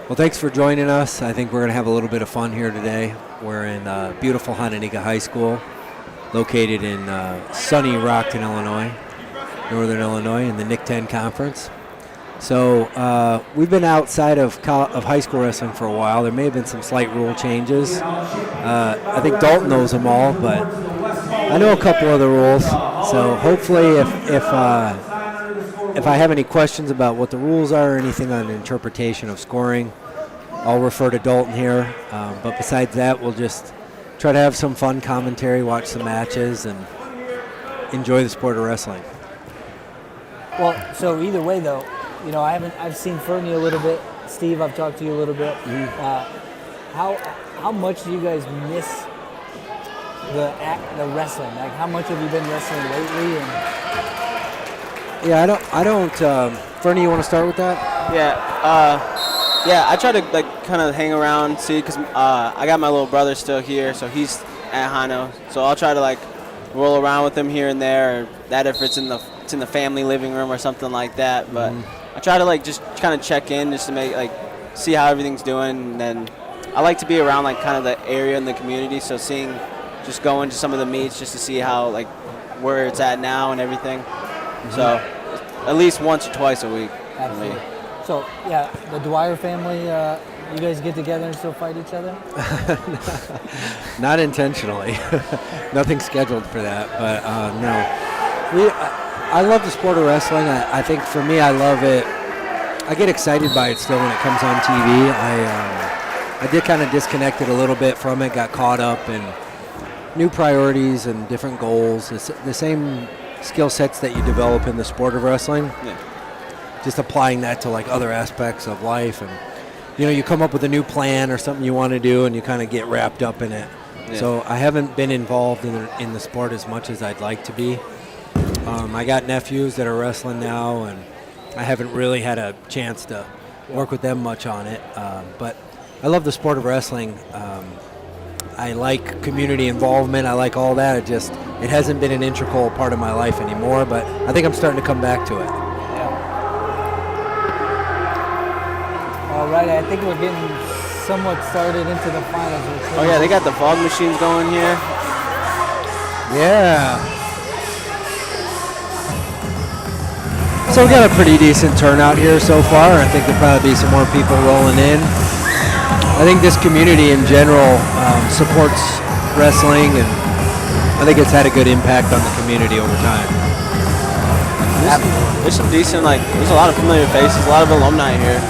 Well, thanks for joining us. I think we're going to have a little bit of fun here today. We're in beautiful Hononegah High School, located in sunny Rockton, Illinois, Northern Illinois, in the NIC-10 conference. So we've been outside of high school wrestling for a while. There may have been some slight rule changes. I think Dalton knows them all, but I know a couple of the rules. So hopefully if I have any questions about what the rules are or anything on interpretation of scoring, I'll refer to Dalton here. But besides that, we'll just try to have some fun commentary, watch some matches, and enjoy the sport of wrestling. Well, so either way, though, you know, I've seen Fernie a little bit. Steve, I've talked to you a little bit. How much do you guys miss the wrestling? Like, how much have you been wrestling lately? Yeah, I don't. Fernie, you want to start with that? Yeah, I try to kind of hang around, see, because I got my little brother still here, so he's at Hano. So I'll try to roll around with him here and there. Or that if it's in the family living room or something like that. But I try to just kind of check in just to make see how everything's doing. And then I like to be around kind of the area and the community. So just going to some of the meets just to see how where it's at now and everything. So at least once or twice a week. Absolutely. So, yeah, the Dwyer family, you guys get together and still fight each other? Not intentionally. Nothing scheduled for that, but no. I love the sport of wrestling. I think for me, I love it. I get excited by it still when it comes on TV. I did kind of disconnect it a little bit from it, got caught up in new priorities and different goals. The same skill sets that you develop in the sport of wrestling. Yeah. Just applying that to other aspects of life, and you come up with a new plan or something you want to do, and you kind of get wrapped up in it. Yeah. So I haven't been involved in the sport as much as I'd like to be. I got nephews that are wrestling now, and I haven't really had a chance to work with them much on it. But I love the sport of wrestling. I like community involvement. I like all that. It hasn't been an integral part of my life anymore, but I think I'm starting to come back to it. All right, I think we're getting somewhat started into the finals. Oh yeah, they got the fog machines going here. Yeah. So we got a pretty decent turnout here so far. I think there'll probably be some more people rolling in. I think this community in general supports wrestling, and I think it's had a good impact on the community over time. There's some decent, there's a lot of familiar faces, a lot of alumni here.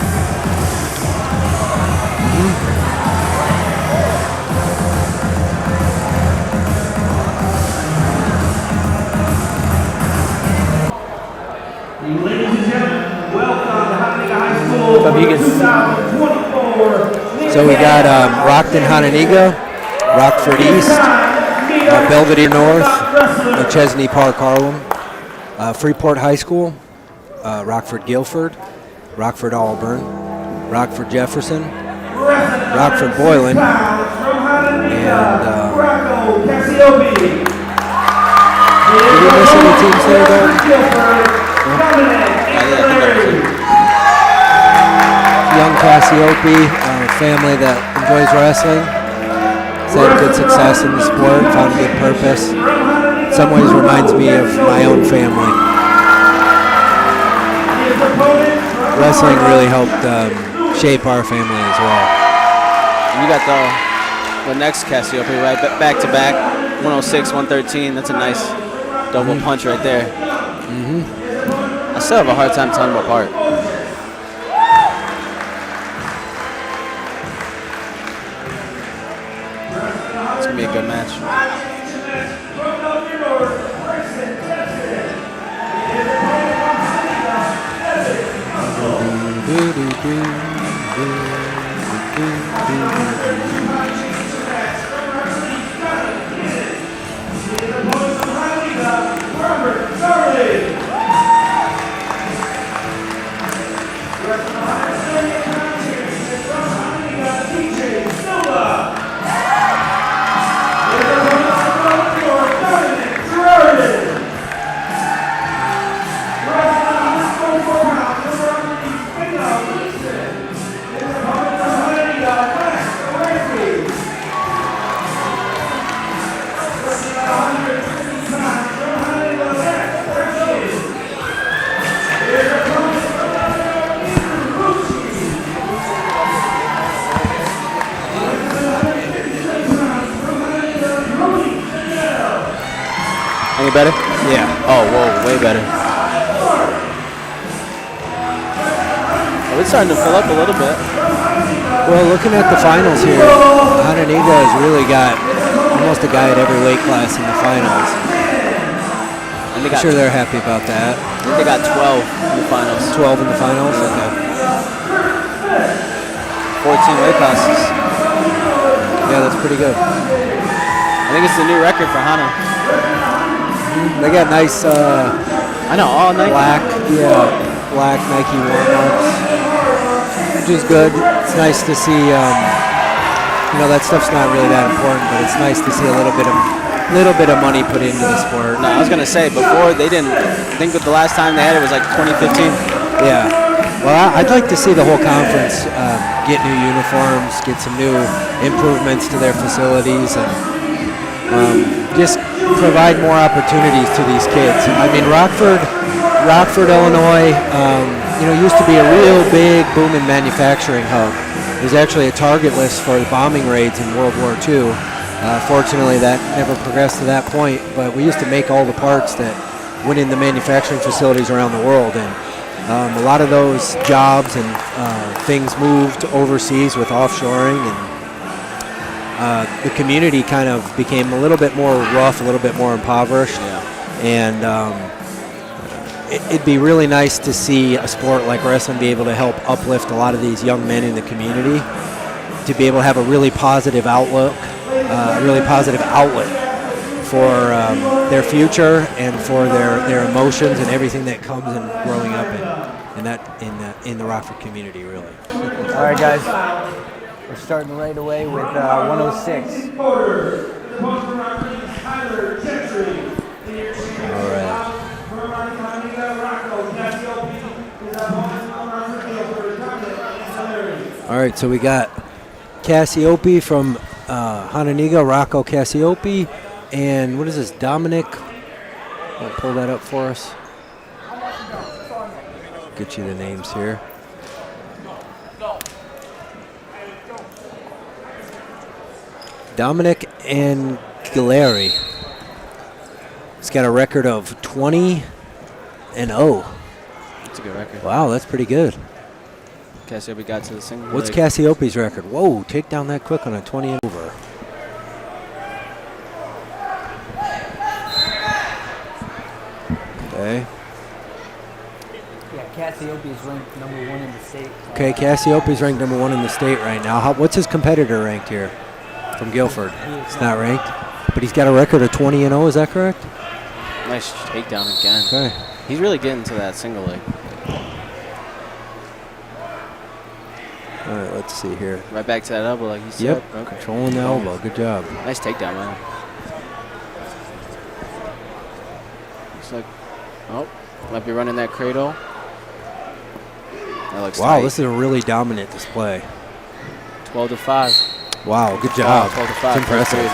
Ladies and gentlemen, welcome to Hononegah High School 2024. So we got Rockton, Hononegah, Rockford East, Belvedere North, Chesney Park, Harlem, Freeport High School, Rockford Guilford, Rockford Auburn, Rockford Jefferson, Rockford Boylan, and did we miss any teams there, though? Young Cassiope, family that enjoys wrestling. Has had good success in the sport, found a good purpose. In some ways reminds me of my own family. Wrestling really helped shape our family as well. You got the next Cassiope right back to back, 106, 113. That's a nice double punch right there. I still have a hard time telling them apart. It's gonna be a good match. Any better? Yeah. Oh, whoa, way better. Well, it's starting to fill up a little bit. Well, looking at the finals here, Hananiga has really got almost a guy at every weight class in the finals. And I'm sure they're happy about that. I think they got 12 in the finals. 12 in the finals? Okay. 14 weight classes. Yeah, that's pretty good. I think it's the new record for Hana. They got nice I know, all Nike. black Nike warm-ups, which is good. It's nice to see, that stuff's not really that important, but it's nice to see a little bit of money put into the sport. No, I was going to say, before they didn't, I think the last time they had it was like 2015. Yeah. Well, I'd like to see the whole conference get new uniforms, get some new improvements to their facilities, and just provide more opportunities to these kids. I mean, Rockford, Illinois, used to be a real big booming manufacturing hub. It was actually a target list for the bombing raids in World War II. Fortunately, that never progressed to that point, but we used to make all the parts that went in the manufacturing facilities around the world, and a lot of those jobs and things moved overseas with offshoring, and the community kind of became a little bit more rough, a little bit more impoverished. Yeah. And it'd be really nice to see a sport like wrestling be able to help uplift a lot of these young men in the community, to be able to have a really positive outlook, a really positive outlet for their future and for their emotions and everything that comes in growing up in the Rockford community, really. All right, guys. We're starting right away with 106. All right. All right, so we got Cassiope from Hananiga, Rocco Cassiope, and what is this, Dominic? Pull that up for us. Get you the names here. Dominic Angileri. He's got a record of 20-0. That's a good record. Wow, that's pretty good. Cassiope got to the single. What's Cassiope's record? Whoa, take down that quick on a 20 and over. Okay. Yeah, Cassiope's ranked #1 in the state. Okay, Cassiope's ranked #1 in the state right now. What's his competitor ranked here from Guilford? It's not ranked, but he's got a record of 20-0. Is that correct? Nice takedown again. Okay. He's really getting to that single leg. All right, let's see here. Right back to that elbow, like you said. Yep. Okay. Controlling the elbow. Good job. Nice takedown, man. Looks like, might be running that cradle. That looks Wow, tight. this is a really dominant display. 12-5. Wow, good job. 12-5. It's impressive.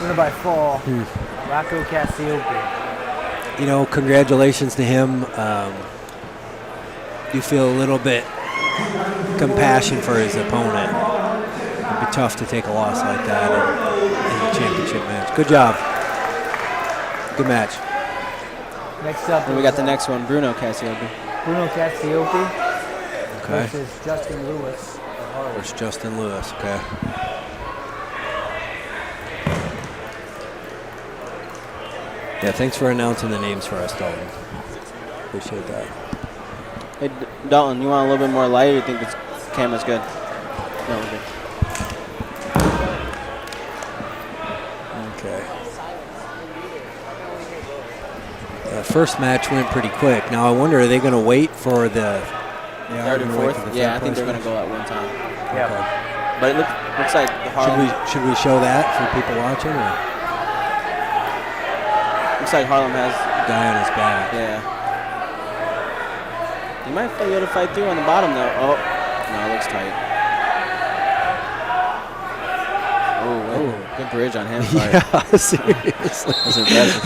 Winner by fall, Rocco Cassiope. Congratulations to him. You feel a little bit compassion for his opponent. It'd be tough to take a loss like that in a championship match. Good job. Good match. Next up, And we got the next one, Bruno Cassiope. Bruno Cassiope Okay. versus Justin Lewis. Versus Justin Lewis. Okay. Yeah, thanks for announcing the names for us, Dalton. Appreciate that. Hey, Dalton, you want a little bit more light, or you think this camera's good? No, we're good. Okay. The first match went pretty quick. Now I wonder, are they going to wait for the Third and fourth? Yeah, I think they're going to go at one time. Yeah. Okay. But it looks like the Harlem. Should we show that for people watching? Or? Looks like Harlem has. Guy on his back. Yeah. He might be able to fight through on the bottom though. Oh, no, it looks tight. Oh, good bridge on him. Yeah, seriously. That's impressive.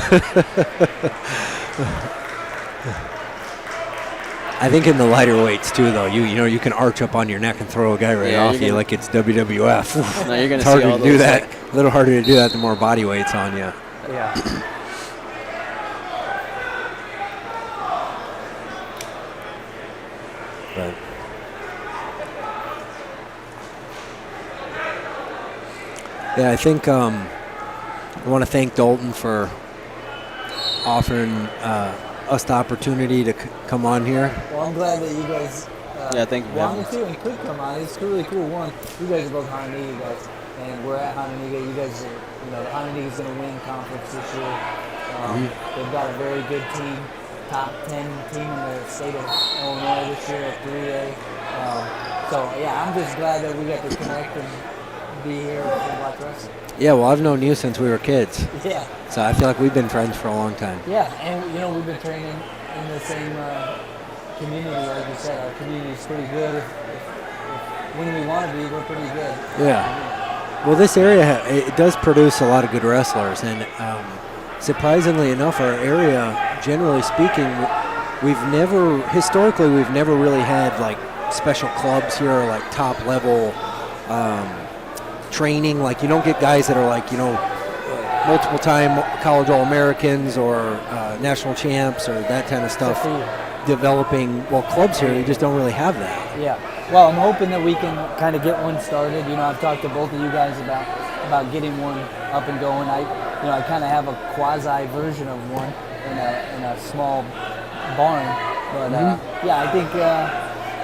I think in the lighter weights too, though, you know you can arch up on your neck and throw a guy right off you like it's WWF. No, you're gonna it's see harder all to do those, that. like, A little harder to do that the more body weight's on you. Yeah. But yeah, I think I want to thank Dalton for offering us the opportunity to come on here. Well, I'm glad that you guys thank you. wanted to and could come on. It's really cool. One, you guys are both Hananiga guys, and we're at Hananiga. You guys are, Hananiga's going to win conference this year. They've got a very good team, top 10 team in the state of Illinois this year at 3A. So, yeah, I'm just glad that we got to connect and be here and watch wrestling. Yeah, well, I've known you since we were kids. Yeah. So I feel like we've been friends for a long time. Yeah, and we've been training in the same community, like you said. Our community is pretty good. If when we want to be, we're pretty good. Yeah. Well, this area, it does produce a lot of good wrestlers, and surprisingly enough, our area, generally speaking, historically, we've never really had like special clubs here, or like top level training. Like, you don't get guys that are like, multiple time college All-Americans or national champs or that kind of stuff developing. Well, clubs here, you just don't really have that. Yeah. Well, I'm hoping that we can kind of get one started. I've talked to both of you guys about getting one up and going. I kind of have a quasi version of one in a small barn, but yeah,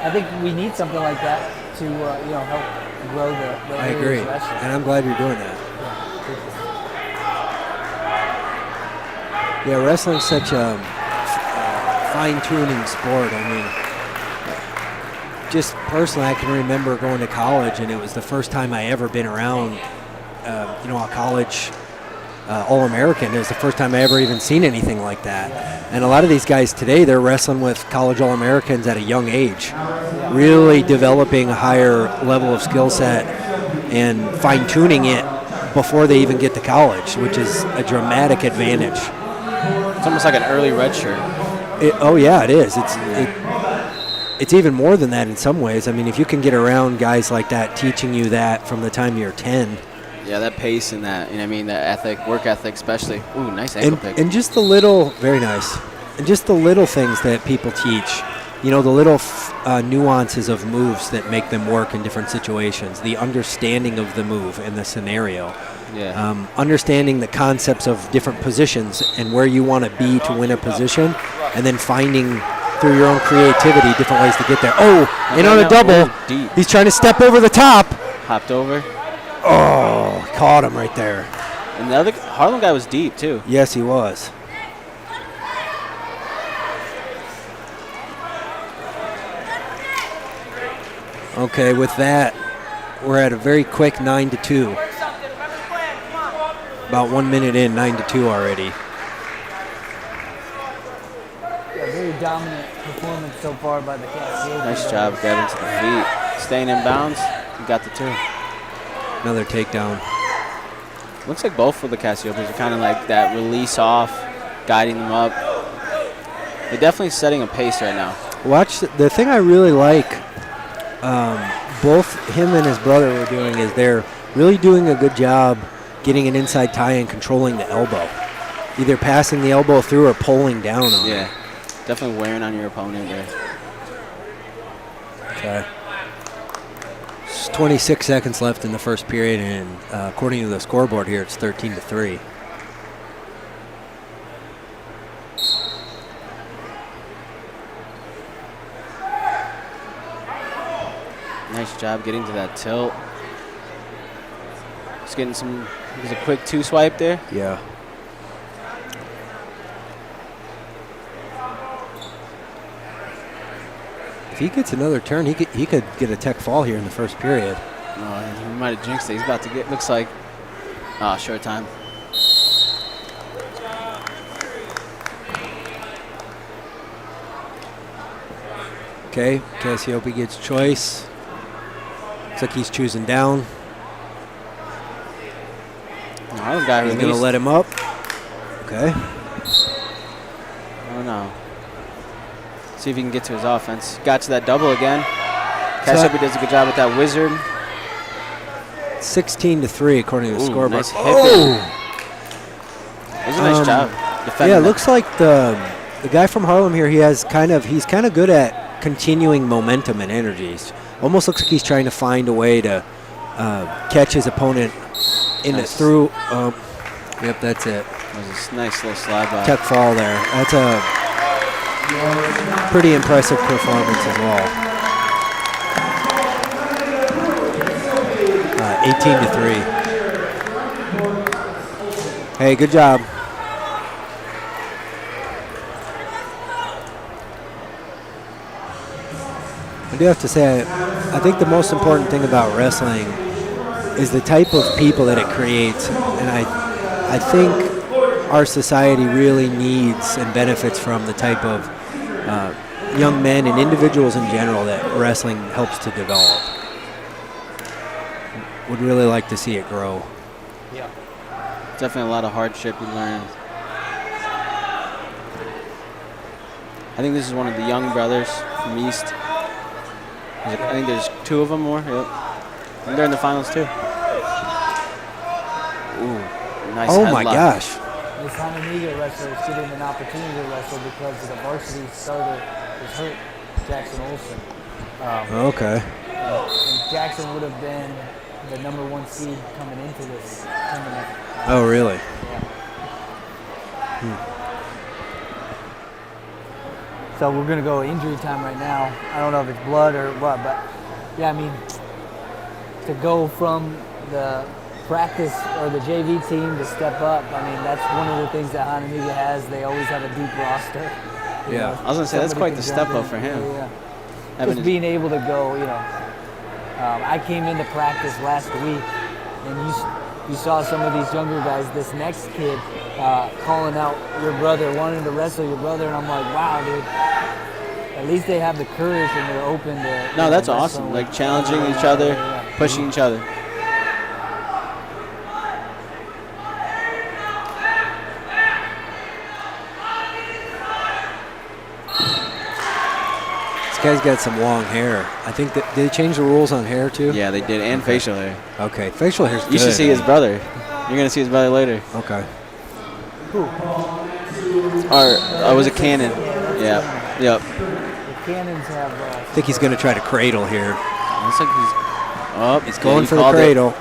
I think we need something like that to help grow the I agree, wrestling. and I'm glad you're doing that. Yeah, wrestling's such a fine-tuning sport. I mean, just personally, I can remember going to college, and it was the first time I ever been around, a college All-American. It was the first time I ever even seen anything like that. And a lot of these guys today, they're wrestling with college All-Americans at a young age, really developing a higher level of skill set and fine-tuning it before they even get to college, which is a dramatic advantage. It's almost like an early red shirt. Oh yeah, it is. It's even more than that in some ways. I mean, if you can get around guys like that teaching you that from the time you're 10. Yeah, that pace and that, the work ethic especially. Ooh, nice ankle pick. And just the little, very nice, and just the little things that people teach. The little nuances of moves that make them work in different situations. The understanding of the move and the scenario. Yeah. Understanding the concepts of different positions and where you want to be to win a position, and then finding through your own creativity different ways to get there. Oh, and on a double, he's trying to step over the top. Hopped over. Oh, caught him right there. And the other Harlem guy was deep too. Yes, he was. Okay, with that, we're at a very quick 9-2. About 1 minute in, 9-2 already. Yeah, very dominant performance so far by the Cassiope. Nice job grabbing to the feet. Staying in bounds, you got the two. Another takedown. Looks like both of the Cassiopes are kind of like that release off, guiding them up. They're definitely setting a pace right now. Watch, the thing I really like, both him and his brother were doing is they're really doing a good job getting an inside tie and controlling the elbow. Either passing the elbow through or pulling down on it. Yeah, definitely wearing on your opponent there. Okay. 26 seconds left in the first period, and according to the scoreboard here, it's 13-3. Nice job getting to that tilt. Just getting there's a quick two swipe there. Yeah. If he gets another turn, he could get a tech fall here in the first period. Oh, he might have jinxed it. He's about to get, looks like, short time. Okay, Cassiope gets choice. Looks like he's choosing down. Oh, the guy He's going to let him up. Okay. Oh, no. See if he can get to his offense. Got to that double again. Cassiope does a good job with that wizard. 16-3 according to the scoreboard. Nice hip. It was a nice job defending. Yeah, it looks like the guy from Harlem here, he's kind of good at continuing momentum and energies. Almost looks like he's trying to find a way to catch his opponent through. Yep, that's it. That was a nice little slide by. Tech fall there. That's a pretty impressive performance as well. 18-3. Hey, good job. I do have to say, I think the most important thing about wrestling is the type of people that it creates, and I think our society really needs and benefits from the type of young men and individuals in general that wrestling helps to develop. Would really like to see it grow. Yeah. Definitely a lot of hardship you learn. I think this is one of the young brothers from East. I think there's 2 of them more. Yep. And they're in the finals too. Ooh, nice. Oh headlock. my gosh. This Hananiga wrestler is getting an opportunity to wrestle because the varsity starter is hurt, Jackson Olsen. Okay. And Jackson would have been the #1 seed coming into this tournament. Oh, really? Yeah. So we're going to go injury time right now. I don't know if it's blood or what, but yeah, I mean, to go from the practice or the JV team to step up, I mean, that's one of the things that Hananiga has. They always have a deep roster. You know, I was going to say, that's somebody quite the can step jump up in. for him. Yeah. Just being able to go, you know. I came into practice last week, and you saw some of these younger guys. This next kid calling out your brother, wanting to wrestle your brother, and I'm like, wow, dude. At least they have the courage and they're open to. No, that's awesome. Like challenging each other, pushing each other. This guy's got some long hair. I think that did they change the rules on hair too? Yeah, they did, and facial hair. Okay, facial hair's good. You should see his brother. You're gonna see his brother later. Okay. Or was it Cannon? Yeah. Yep. The Cannons have. I think he's going to try to cradle here. Looks like He's going for the cradle.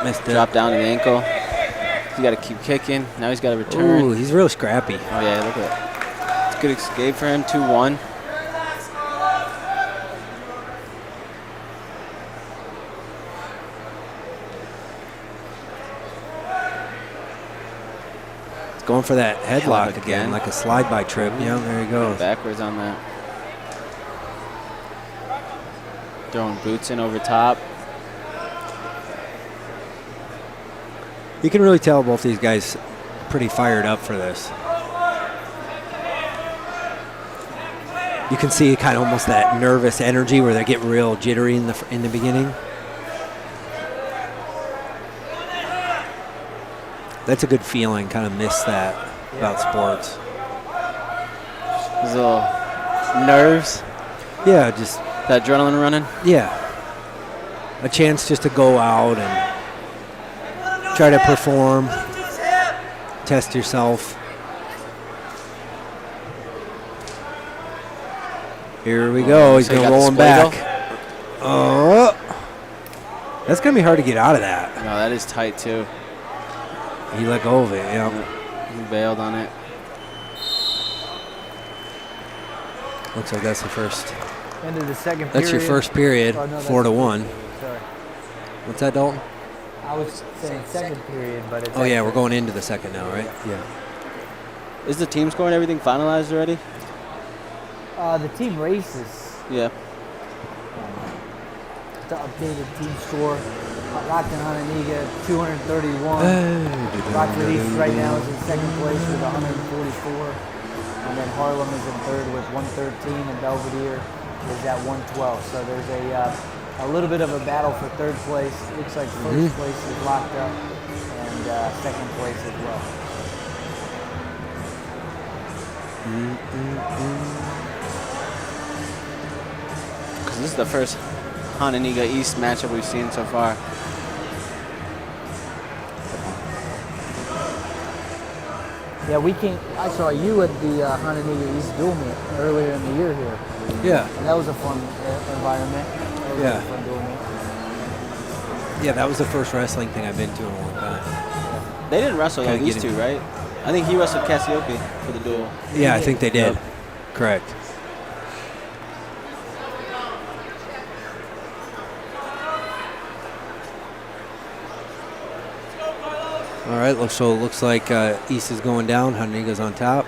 Missed it. Drop down to the ankle. He's got to keep kicking. Now he's got to return. Ooh, he's real scrappy. Oh yeah, look at that. It's a good escape for him. 2-1. Going for that headlock again, like a slide-by trip. Yeah, there he goes. Backwards on that. Throwing boots in over top. You can really tell both these guys pretty fired up for this. You can see kind of almost that nervous energy where they get real jittery in the beginning. That's a good feeling. Kind of miss that about sports. Those little nerves. Yeah, just that adrenaline running. Yeah, a chance just to go out and try to perform, test yourself. Here we go. He's going to roll him back. Oh, that's going to be hard to get out of that. No, that is tight too. He let go of it, yeah. He bailed on it. Looks like that's the first. End of the second period. That's your first period, Oh, no, 4-1. Sorry. What's that, Dalton? I was saying second period, but it's. Oh, yeah, we're going into the second now, right? Yeah. Is the team score and everything finalized already? The team races. Yeah. The updated team score. Rockton Hananiga 231. Rockford East right now is in second place with 144. And then Harlem is in third with 113, and Belvedere is at 112. So there's a little bit of a battle for third place. Looks like first place is locked up, and second place as well. This is the first Hononegah East matchup we've seen so far. Yeah, I saw you at the Hononegah East dual meet earlier in the year here. Yeah. And that was a fun environment. That was Yeah. a fun dual meet. Yeah, that was the first wrestling thing I've been to in a long time. They didn't wrestle though, Kinda these get two, right? I think he wrestled Cassiope for the duel. Yeah, I think they did. Yep. Correct. All right, so it looks like East is going down. Hononegah's on top.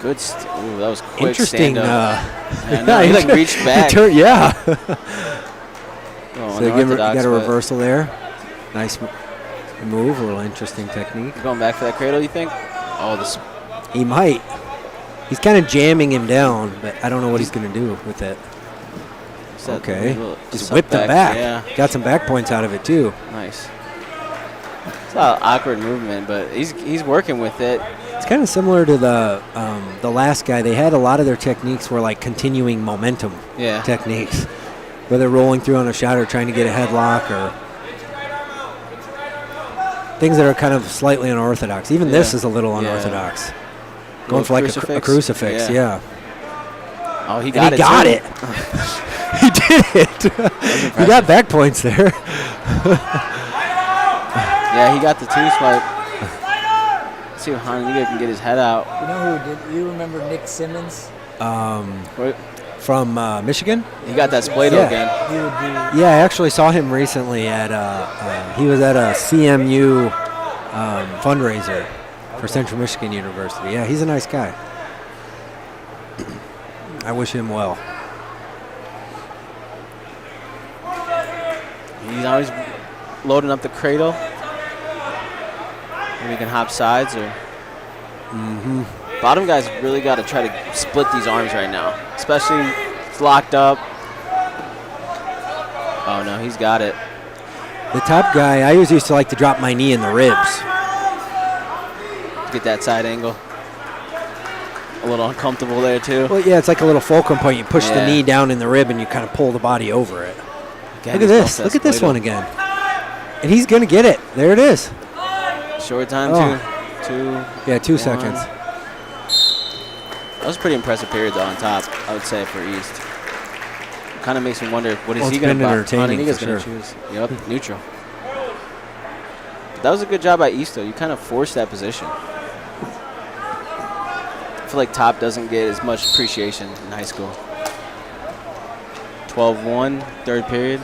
Good. Ooh, that was quick. Interesting. Stand-up. I know, he like reached back. Yeah. Oh, So you got unorthodox, a but reversal there. Nice move, a little interesting technique. going back for that cradle, you think? Oh, this. He might. He's kind of jamming him down, but I don't know what he's going to do with it. Okay. Just whipped him back. Yeah. Got some back points out of it, too. Nice. It's a lot of awkward movement, but he's working with it. It's kind of similar to the last guy. They had a lot of their techniques were like continuing momentum techniques, whether rolling through on a shot or trying to get a headlock or things that are kind of slightly unorthodox. Even this is a little unorthodox. Going for like a crucifix, yeah. Oh, he got it. He did it. He got back points there. Yeah, he got the two swipe. Let's see if Hononegah can get his head out. You know who did? You remember Nick Simmons? From Michigan. He got that Splado again. He would do. Yeah, I actually saw him recently at he was at a CMU fundraiser for Central Michigan University. Yeah, he's a nice guy. I wish him well. He's always loading up the cradle. Maybe he can hop sides or. Bottom guys really got to try to split these arms right now, especially it's locked up. Oh no, he's got it. The top guy, I always used to like to drop my knee in the ribs. Get that side angle. A little uncomfortable there too. Well, yeah, it's like a little fulcrum point. You push the knee down in the rib and you kind of pull the body over it. Again, look at this. Look at this one again. And he's going to get it. There it is. Short time, two. Yeah, 2 seconds. That was a pretty impressive period, though, on top, I would say, for East. Kind of makes me wonder, what is he going to do? Hononegah's going to choose. Yep, neutral. But that was a good job by East, though. You kind of forced that position. I feel like top doesn't get as much appreciation in high school. 12-1, third period.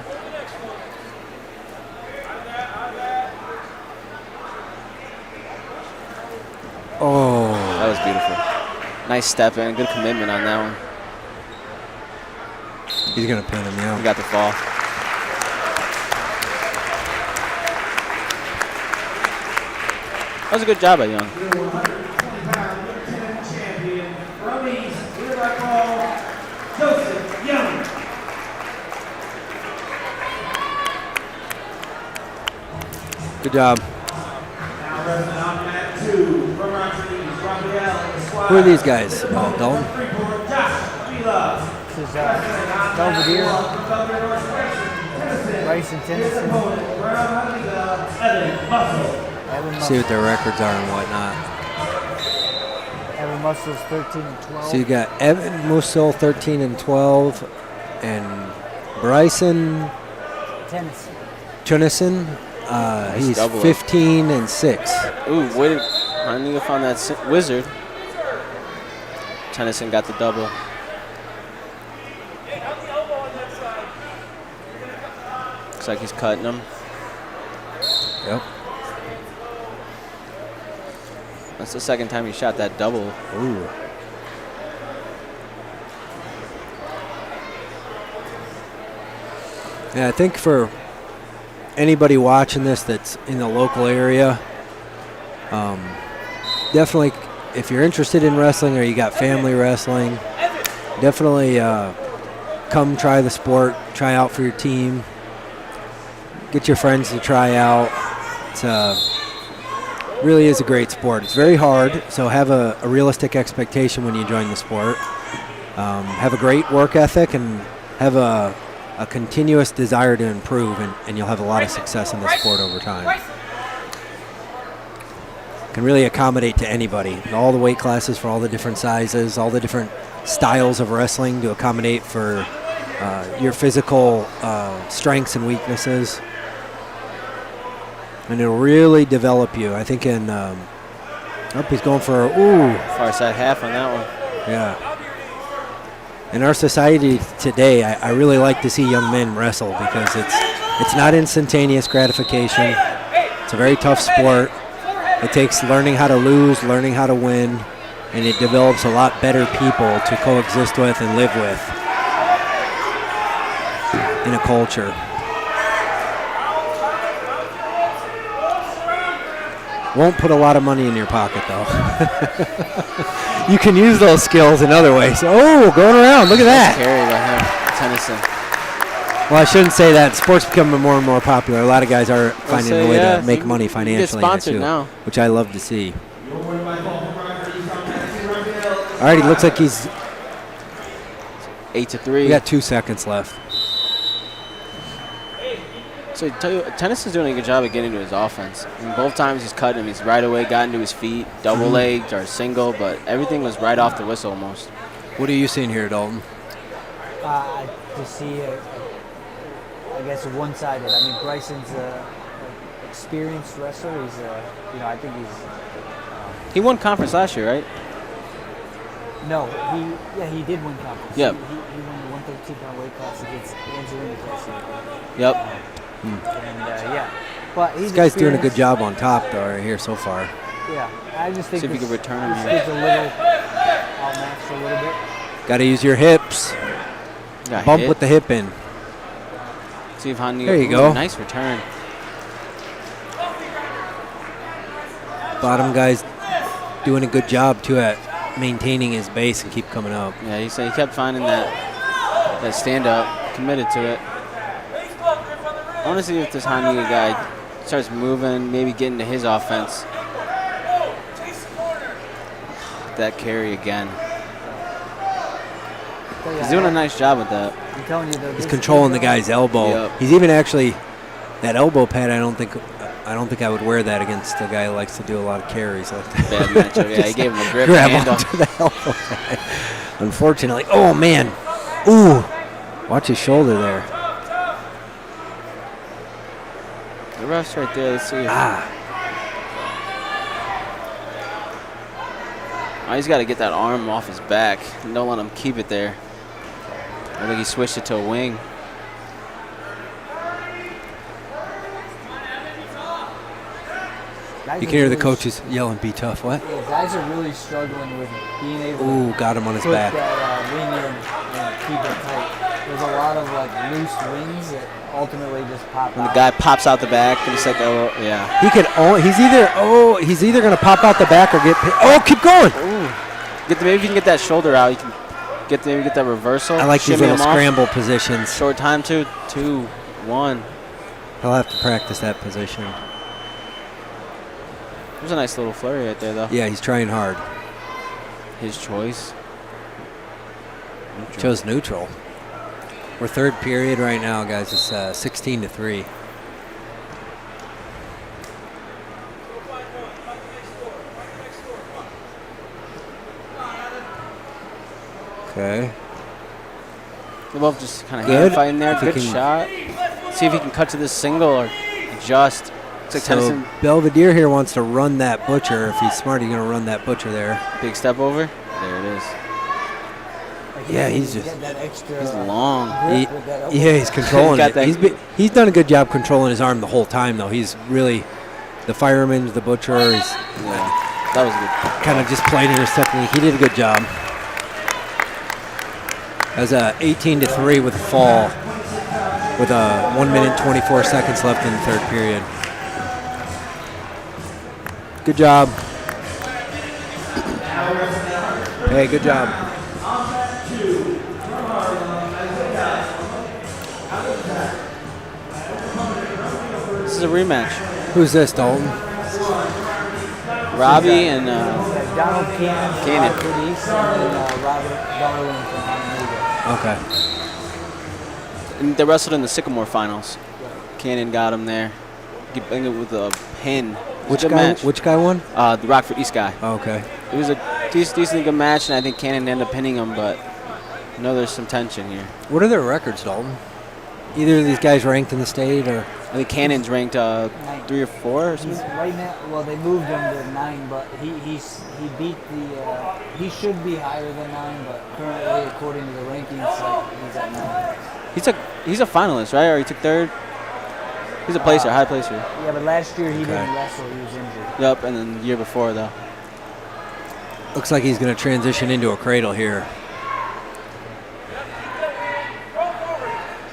Oh. That was beautiful. Nice step in, good commitment on that one. He's going to pin him, yeah. He got the fall. That was a good job by Young. Good job. Who are these guys? Oh, Dalton? This is Belvedere, Bryson Tennyson, See what their records are and whatnot. Evan Mussel's 13 and 12. So you got Evan Musil 13 and 12, and Bryson Tennyson. He's double 15 and 6. Ooh, wait! I need to find that wizard. Tennyson got the double. Looks like he's cutting him. Yep. That's the second time he shot that double. Ooh. Yeah, I think for anybody watching this that's in the local area, definitely, if you're interested in wrestling or you got family wrestling, definitely come try the sport, try out for your team, get your friends to try out. It's really is a great sport. It's very hard, so have a realistic expectation when you join the sport. have a great work ethic, and have a continuous desire to improve, and you'll have a lot of success in the sport over time. Can really accommodate to anybody, all the weight classes for all the different sizes, all the different styles of wrestling to accommodate for your physical strengths and weaknesses. And it'll really develop you. I think in, he's going for, Far side half on that one. Yeah. In our society today, I really like to see young men wrestle because it's not instantaneous gratification. It's a very tough sport. It takes learning how to lose, learning how to win, and it develops a lot better people to coexist with and live with in a culture. Won't put a lot of money in your pocket, though. You can use those skills in other ways. Oh, going around. Look at that. Carry by him, Tennyson. Well, I shouldn't say that. Sports becoming more and more popular. A lot of guys are finding a way to make money financially. Get sponsored now. Which I love to see. All right, he looks like he's 8-3. We got 2 seconds left. So I tell you, Tennyson's doing a good job of getting to his offense. I mean, both times he's cut him, he's right away gotten to his feet, double-legged or single, but everything was right off the whistle almost. What are you seeing here, Dalton? To see, I guess, one-sided. I mean, Bryson's an experienced wrestler. He's, I think he's. He won conference last year, right? No, he did win conference. Yep. He won the 113-pound weight class against Angelina Cassidy. Yep. And but he's this guy's doing a good job on top, though, right here so far. Yeah, I just think see if he can return him. This kid's a little outmatched a little bit. Got to use your hips. Bump with the hip in. See if Hanni. There you go. Nice return. Bottom guy's doing a good job too at maintaining his base and keep coming up. Yeah, he said he kept finding that stand up, committed to it. I want to see if this Hanni guy starts moving, maybe getting to his offense. That carry again. He's doing a nice job with that. I'm telling you, though, he's controlling the guy's elbow. Yep. He's even actually that elbow pad. I don't think I would wear that against a guy who likes to do a lot of carries like that. Bad matchup. Yeah, he gave him a grip. Grab hand onto the elbow pad. Unfortunately, oh man, ooh, watch his shoulder there. The ref's right there. Let's see. Oh, he's got to get that arm off his back. Don't let him keep it there. I think he switched it to a wing. You can hear the coaches yelling, "Be tough!" What? Yeah, guys are really struggling with being able Ooh, got him on his to put back. that wing in and keep it tight. There's a lot of loose wings that ultimately just pop When out. the guy pops out the back, and it's like, oh, yeah. He could. He's either gonna pop out the back or get. Keep going. Ooh. Maybe if you can get that shoulder out, you can get that reversal. I like these shimmy little him off. scramble positions. Short time, 2, 1. He'll have to practice that position. There's a nice little flurry right there, though. Yeah, he's trying hard. His choice. Chose neutral. We're third period right now, guys. It's 16-3. Okay. They're both just kind of Good. hand fighting there. If he Good can- shot. See if he can cut to this single or adjust. It's like So Tennyson, Belvedere here wants to run that butcher. If he's smart, he's going to run that butcher there. big step over. There it is. Yeah, he's just. Get that extra He's long. grip with that elbow. Yeah, he's controlling Got it. that- He's done a good job controlling his arm the whole time, though. He's really the fireman, the butcher. He's Yeah, that was good. kind of just played in his technique. He did a good job. As a 18-3 with a fall, with 1 minute 24 seconds left in the third period. Good job. Hey, good job. This is a rematch. Who's this, Dalton? Robbie and Donald Keenan from Keenan. Rockford East, and then Robert Darling from Hononegah. Okay. And they wrestled in the Sycamore finals. Cannon got him there. He banged it with a pin. Which Good guy? match. Which guy won? The Rockford East guy. Okay. It was a decently good match, and I think Cannon ended up pinning him, but I know there's some tension here. What are their records, Dalton? Either of these guys ranked in the state, or I think Cannon's ranked 3 or 4 or He's something. right now. Well, they moved him to 9, but he beat the. He should be higher than 9, but currently, according to the rankings, he's at 9. He's a finalist, right? Or he took 3rd? He's a placer, high placer. Yeah, but last year he Okay. didn't wrestle. He was injured. Yep, and then the year before, though. looks like he's going to transition into a cradle here.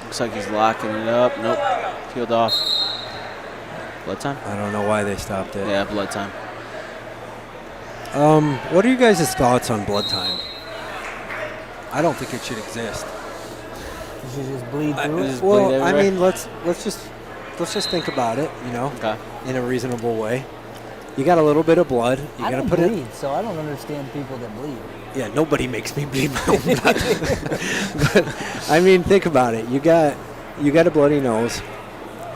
Looks like he's locking it up. Nope. Peeled off. Blood time? I don't know why they stopped it. Yeah, blood time. What are you guys' thoughts on blood time? I don't think it should exist. You should just bleed through it. Just bleed Well, I everywhere. mean, let's just think about it, Okay. in a reasonable way. You got a little bit of blood. You I gotta don't put bleed, it. so I don't understand people that bleed. Yeah, nobody makes me bleed my own blood. But I mean, think about it. You got a bloody nose.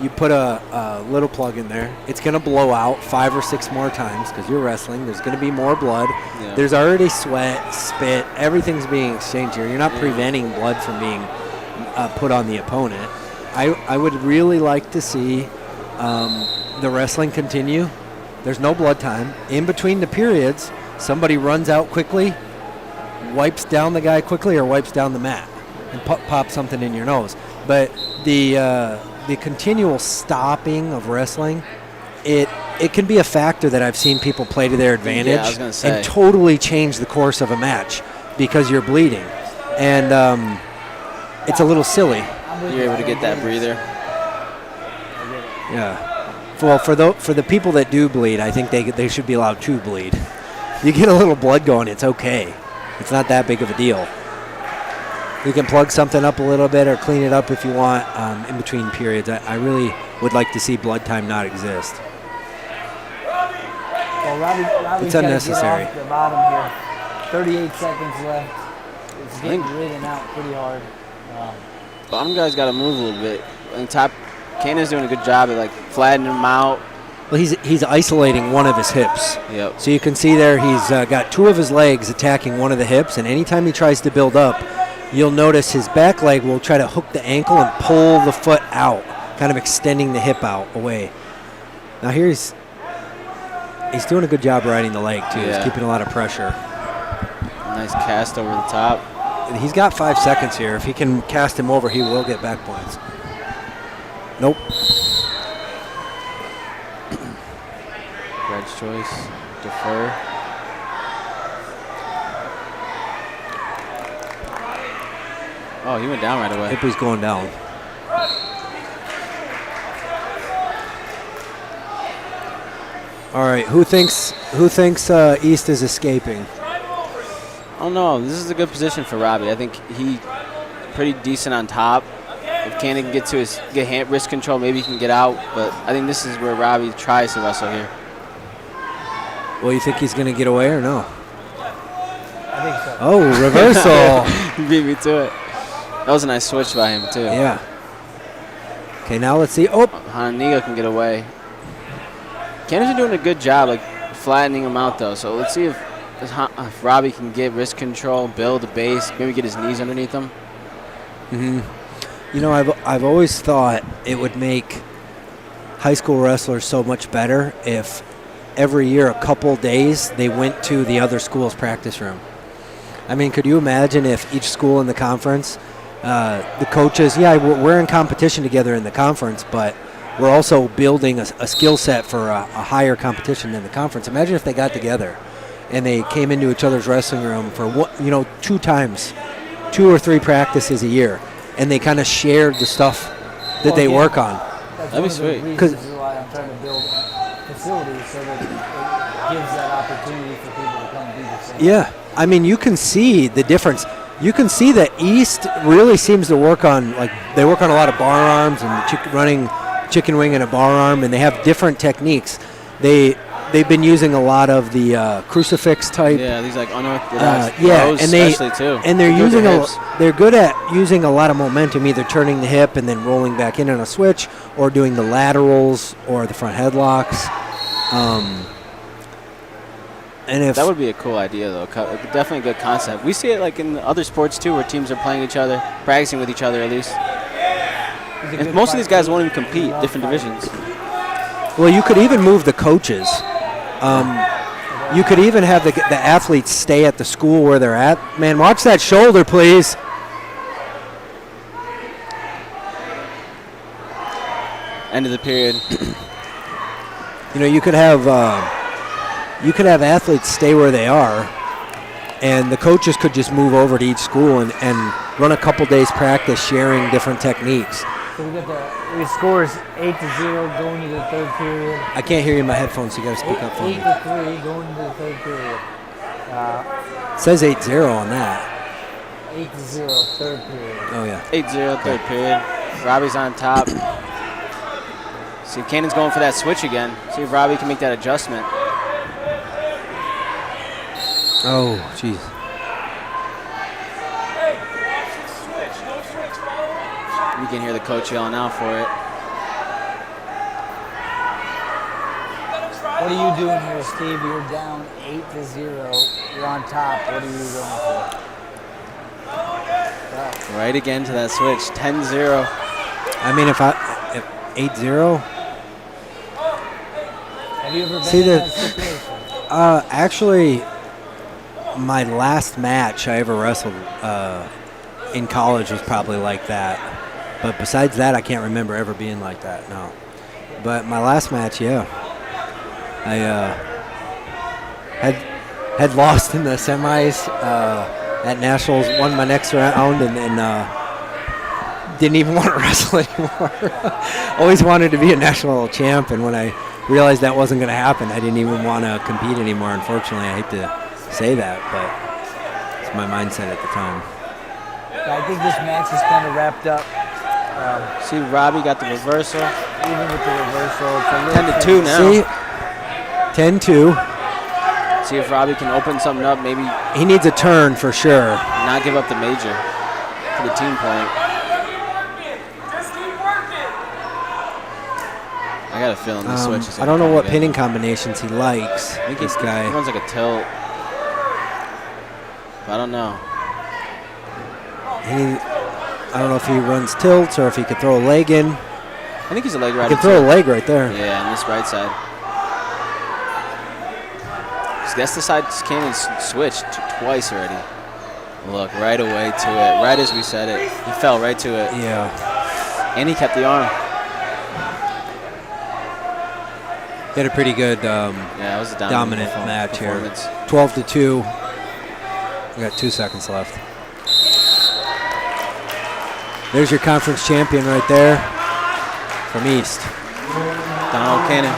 You put a little plug in there. It's gonna blow out 5 or 6 more times because you're wrestling. There's gonna be more blood. Yeah. There's already sweat, spit. Everything's being exchanged here. You're not preventing blood from being put on the opponent. I would really like to see the wrestling continue. There's no blood time. In between the periods, somebody runs out quickly, wipes down the guy quickly, or wipes down the mat and pop something in your nose. But the continual stopping of wrestling, it can be a factor that I've seen people play to their advantage I was gonna say. and totally change the course of a match because you're bleeding. And it's a little silly. You're able to get that breather. Yeah. Well, for the people that do bleed, I think they should be allowed to bleed. You get a little blood going, it's okay. It's not that big of a deal. You can plug something up a little bit or clean it up if you want in between periods. I really would like to see blood time not exist. Well, Robbie's It's gotta unnecessary. Get off the bottom here. 38 seconds left. It's getting ridden out pretty hard. Bottom guy's got to move a little bit. And top, Cannon's doing a good job at flattening him out. Well, he's isolating one of his hips. Yep. So you can see there he's got 2 of his legs attacking one of the hips, and anytime he tries to build up, you'll notice his back leg will try to hook the ankle and pull the foot out, kind of extending the hip out away. Now here he's doing a good job riding the leg too. Yeah. He's keeping a lot of pressure. Nice cast over the top. He's got 5 seconds here. If he can cast him over, he will get back points. Nope. Red's choice. Defer. Oh, he went down right away. Hippie's going down. All right, who thinks East is escaping? I don't know. This is a good position for Robbie. I think he pretty decent on top. If Cannon can get hand wrist control, maybe he can get out. But I think this is where Robbie tries to wrestle here. Well, you think he's going to get away or no? I think so. Oh, reversal. He beat me to it. That was a nice switch by him too. Yeah. Okay, now let's see. Oh, Hononegah can get away. Cannon's doing a good job, flattening him out though. So let's see if Robbie can get wrist control, build a base, maybe get his knees underneath him. you know, I've always thought it would make high school wrestlers so much better if every year, a couple days, they went to the other school's practice room. I mean, could you imagine if each school in the conference, the coaches, we're in competition together in the conference, but we're also building a skill set for a higher competition than the conference. Imagine if they got together and they came into each other's wrestling room for 2 times, 2 or 3 practices a year, and they kind of shared the stuff that they work on. That's That'd be one of sweet. the reasons why I'm trying to build facilities so that it gives that opportunity for people to come do the same. Yeah, I mean, you can see the difference. You can see that East really seems to work on, they work on a lot of bar arms and running chicken wing and a bar arm, and they have different techniques. They they've been using a lot of the crucifix type. Yeah, these like unorthodox yeah, throws and they especially too. and they're Good with using their a hips. they're good at using a lot of momentum, either turning the hip and then rolling back in on a switch, or doing the laterals or the front headlocks. And if That would be a cool idea, though. Definitely a good concept. We see it like in other sports too, where teams are playing each other, practicing with each other at least. And most of these guys won't even compete, different divisions. well, you could even move the coaches. You could even have the athletes stay at the school where they're at. Man, watch that shoulder, please. End of the period. You know, you could have athletes stay where they are, and the coaches could just move over to each school and run a couple days practice sharing different techniques. So we scores 8-0 going into the third period. I can't hear you in my headphones, so you got to speak up for me. 8-3 going into the third period. It says 8-0 on that. 8-0 third period. Oh, yeah. 8-0 third period. Robbie's on top. See if Cannon's going for that switch again. See if Robbie can make that adjustment. Oh, jeez. You can hear the coach yelling out for it. What are you doing here, Steve? You're down 8-0. You're on top. What are you going for? Right again to that switch. 10-0. I mean, if 8-0. Have you ever been See in the- that situation? Actually, my last match I ever wrestled in college was probably like that. But besides that, I can't remember ever being like that, no. But my last match, yeah. I had lost in the semis at Nationals, won my next round, and didn't even want to wrestle anymore. Always wanted to be a national champ, and when I realized that wasn't going to happen, I didn't even want to compete anymore. Unfortunately, I hate to say that, but it's my mindset at the time. I think this match is kind of wrapped up. See, Robbie got the reversal. Even with the reversal, it's a little 10-2 now. See, 10-2. See if Robbie can open something up. Maybe He needs a turn for sure. not give up the major for the team point. I got a feeling the switch is I don't know what pinning. pinning combinations he likes. I think This he guy. runs like a tilt. I don't know. I don't know if he runs tilts or if he could throw a leg in. I think he's a leg He rider. can throw a leg right there. Yeah, on this right side. So that's the side Cannon switched twice already. Look, right away to it. Right as we said it. He fell right to it. Yeah. And he kept the arm. He had a pretty good Yeah, it was a dominant match here. performance. 12-2. We got 2 seconds left. There's your conference champion right there from East. Donald Cannon.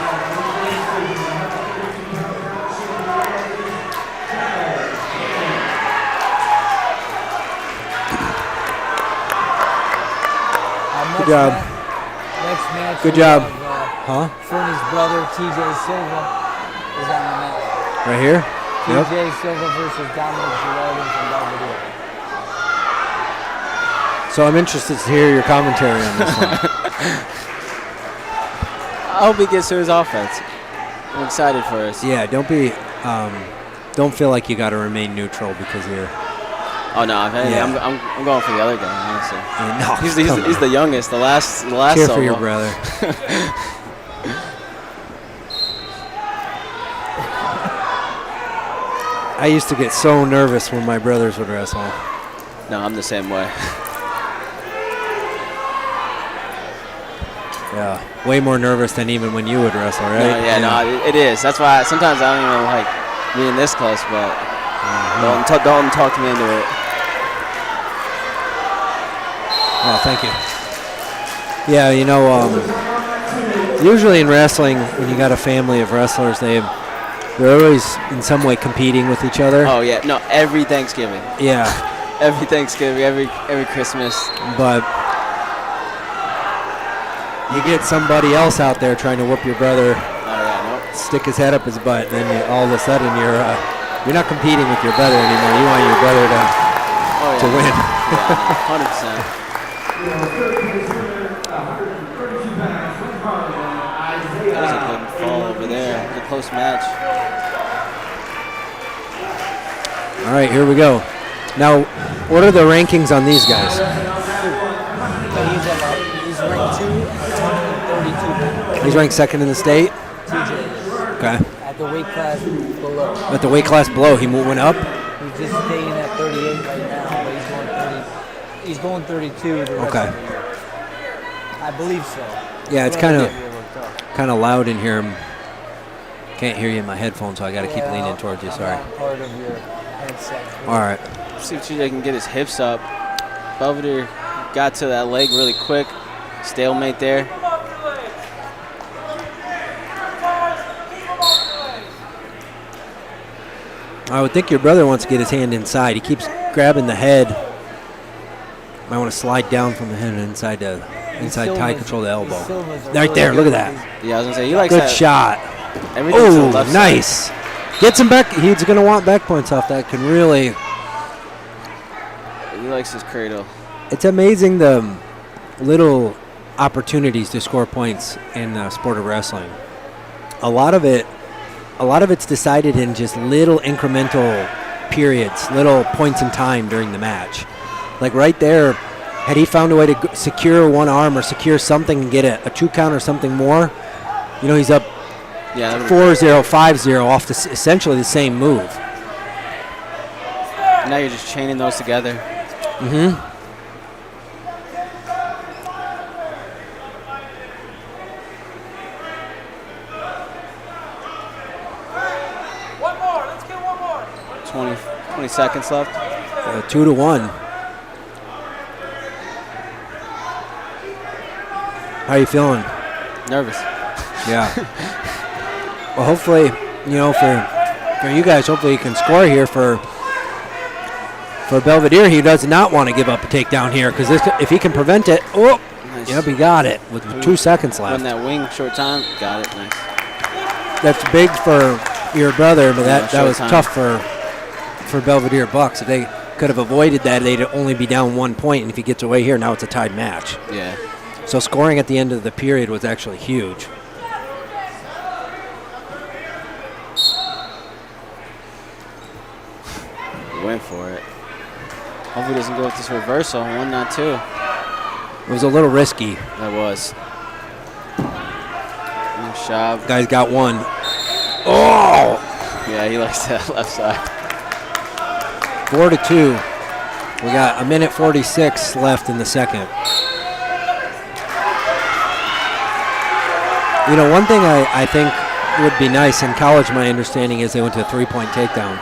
Good job. Next match. Good we job. have, Huh? Fernie's brother, TJ Silva, is on the mat. Right here? Yep. TJ Silva versus Dominic Girardin from Belvedere. So I'm interested to hear your commentary on this one. I hope he gets to his offense. I'm excited for us. Yeah, don't feel like you got to remain neutral because you're. Oh no, if anything, Yeah. I'm going for the other guy, honestly. No, He's the youngest, the last cheer solo. for your brother. I used to get so nervous when my brothers would wrestle. No, I'm the same way. Yeah, way more nervous than even when you would wrestle, right? No, it is. That's why sometimes I don't even like being this close, but don't talk to me into it. Oh, thank you. Yeah, usually in wrestling, when you got a family of wrestlers, they're always in some way competing with each other. Oh yeah, no, every Thanksgiving, Yeah, every Thanksgiving, every Christmas. but you get somebody else out there trying to whoop your brother. Oh yeah, stick his head up his butt, and then all of a sudden you're not competing with your brother anymore. You want your brother to win. Yeah, 100%. That was a good fall over there. It was a close match. All right, here we go. Now, what are the rankings on these guys? He's ranked 32. He's ranked second in the state. TJ. Okay. At the weight class below. At the weight class below, he went up. He's just staying at 38 right now, but he's going 30. He's going 32 the rest Okay. of the year. I believe so. Yeah, it's But kind I of get looked up. kind of loud in here. Can't hear you in my headphones, so I got to keep Yeah, leaning towards you. I'm Sorry. not part of your headset. All right. See if TJ can get his hips up. Belvedere got to that leg really quick. Stalemate there. I would think your brother wants to get his hand inside. He keeps grabbing the head. Might want to slide down from the head and inside tie control the elbow. Right there, look at that. Yeah, I was gonna say he likes Good that. shot. Everything to the Oh, left nice. Gets him back. He's going to want back points off that. Can really. He likes his cradle. It's amazing the little opportunities to score points in the sport of wrestling. A lot of it's decided in just little incremental periods, little points in time during the match. Like right there, had he found a way to secure one arm or secure something and get a 2 count or something more, he's up 4-0, 5-0 off essentially the same move. Now you're just chaining those together. Mm-hmm. One more. Let's get one more. 20 seconds left. 2-1. How are you feeling? Nervous. Yeah. Well, hopefully, for you guys, hopefully you can score here for Belvedere. He does not want to give up a takedown here because if he can prevent it, Nice. yep, he got it with 2 seconds left. Win that wing, short time. Got it. Nice. That's big for your brother, but that short was time. tough for Belvedere Bucks. If they could have avoided that, they'd only be down 1 point, and if he gets away here, now it's a tied match. Yeah. So scoring at the end of the period was actually huge. He went for it. Hopefully he doesn't go with this reversal. 1, not 2. It was a little risky. That was. Nice job. Guys got one. Oh! Yeah, he likes that left side. 4-2. We got 1:46 left in the second. One thing I think would be nice in college, my understanding is they went to a 3-point takedown.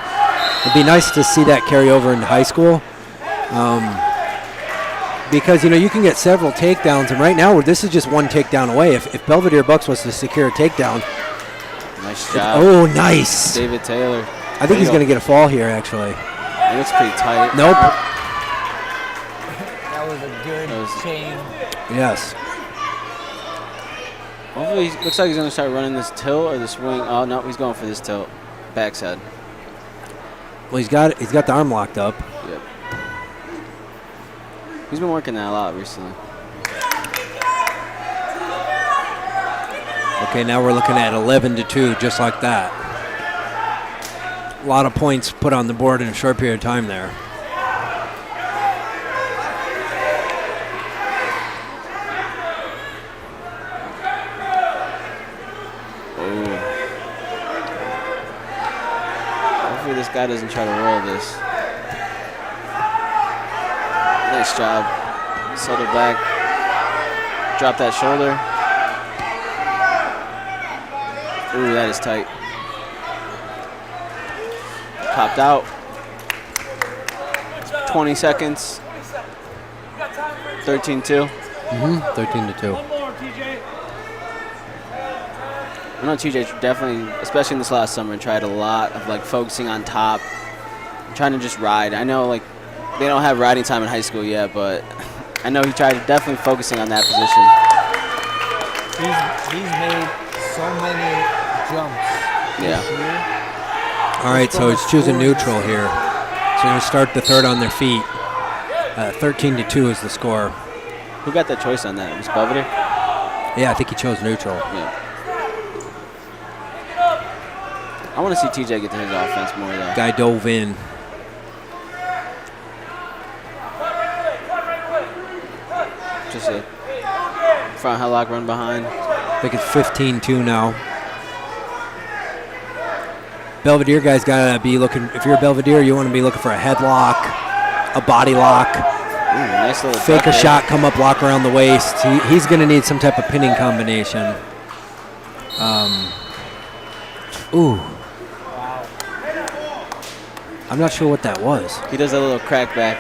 It'd be nice to see that carry over into high school. Because, you can get several takedowns, and right now this is just 1 takedown away. If Belvedere Bucks was to secure a takedown. Nice job. Oh, nice. David Taylor. I think he's going to get a fall here, actually. It looks pretty tight. Nope. That was a good chain. Yes. Hopefully, looks like he's going to start running this tilt or the swing. Oh, no, he's going for this tilt. Backside. Well, he's got the arm locked up. Yep. He's been working that a lot recently. Okay, now we're looking at 11-2, just like that. A lot of points put on the board in a short period of time there. Hopefully this guy doesn't try to roll this. Nice job. Settle back. Drop that shoulder. Ooh, that is tight. Popped out. 20 seconds. 13-2. 13-2. One more, TJ. I know TJ definitely, especially in this last summer, tried a lot of focusing on top, trying to just ride. I know they don't have riding time in high school yet, but I know he tried definitely focusing on that position. He's made so many jumps Yeah. this year. All right, so it's choosing neutral here. So we're going to start the third on their feet. 13-2 is the score. Who got that choice on that? Was Belvedere? Yeah, I think he chose neutral. Yeah. I want to see TJ get to his offense more, though. Guy dove in. Just a front headlock run behind. I think it's 15-2 now. Belvedere guys got to be looking, if you're a Belvedere, you want to be looking for a headlock, a body lock, Nice little fake duck a there. shot, come up, lock around the waist. He's going to need some type of pinning combination. Ooh. I'm not sure what that was. He does a little crack back.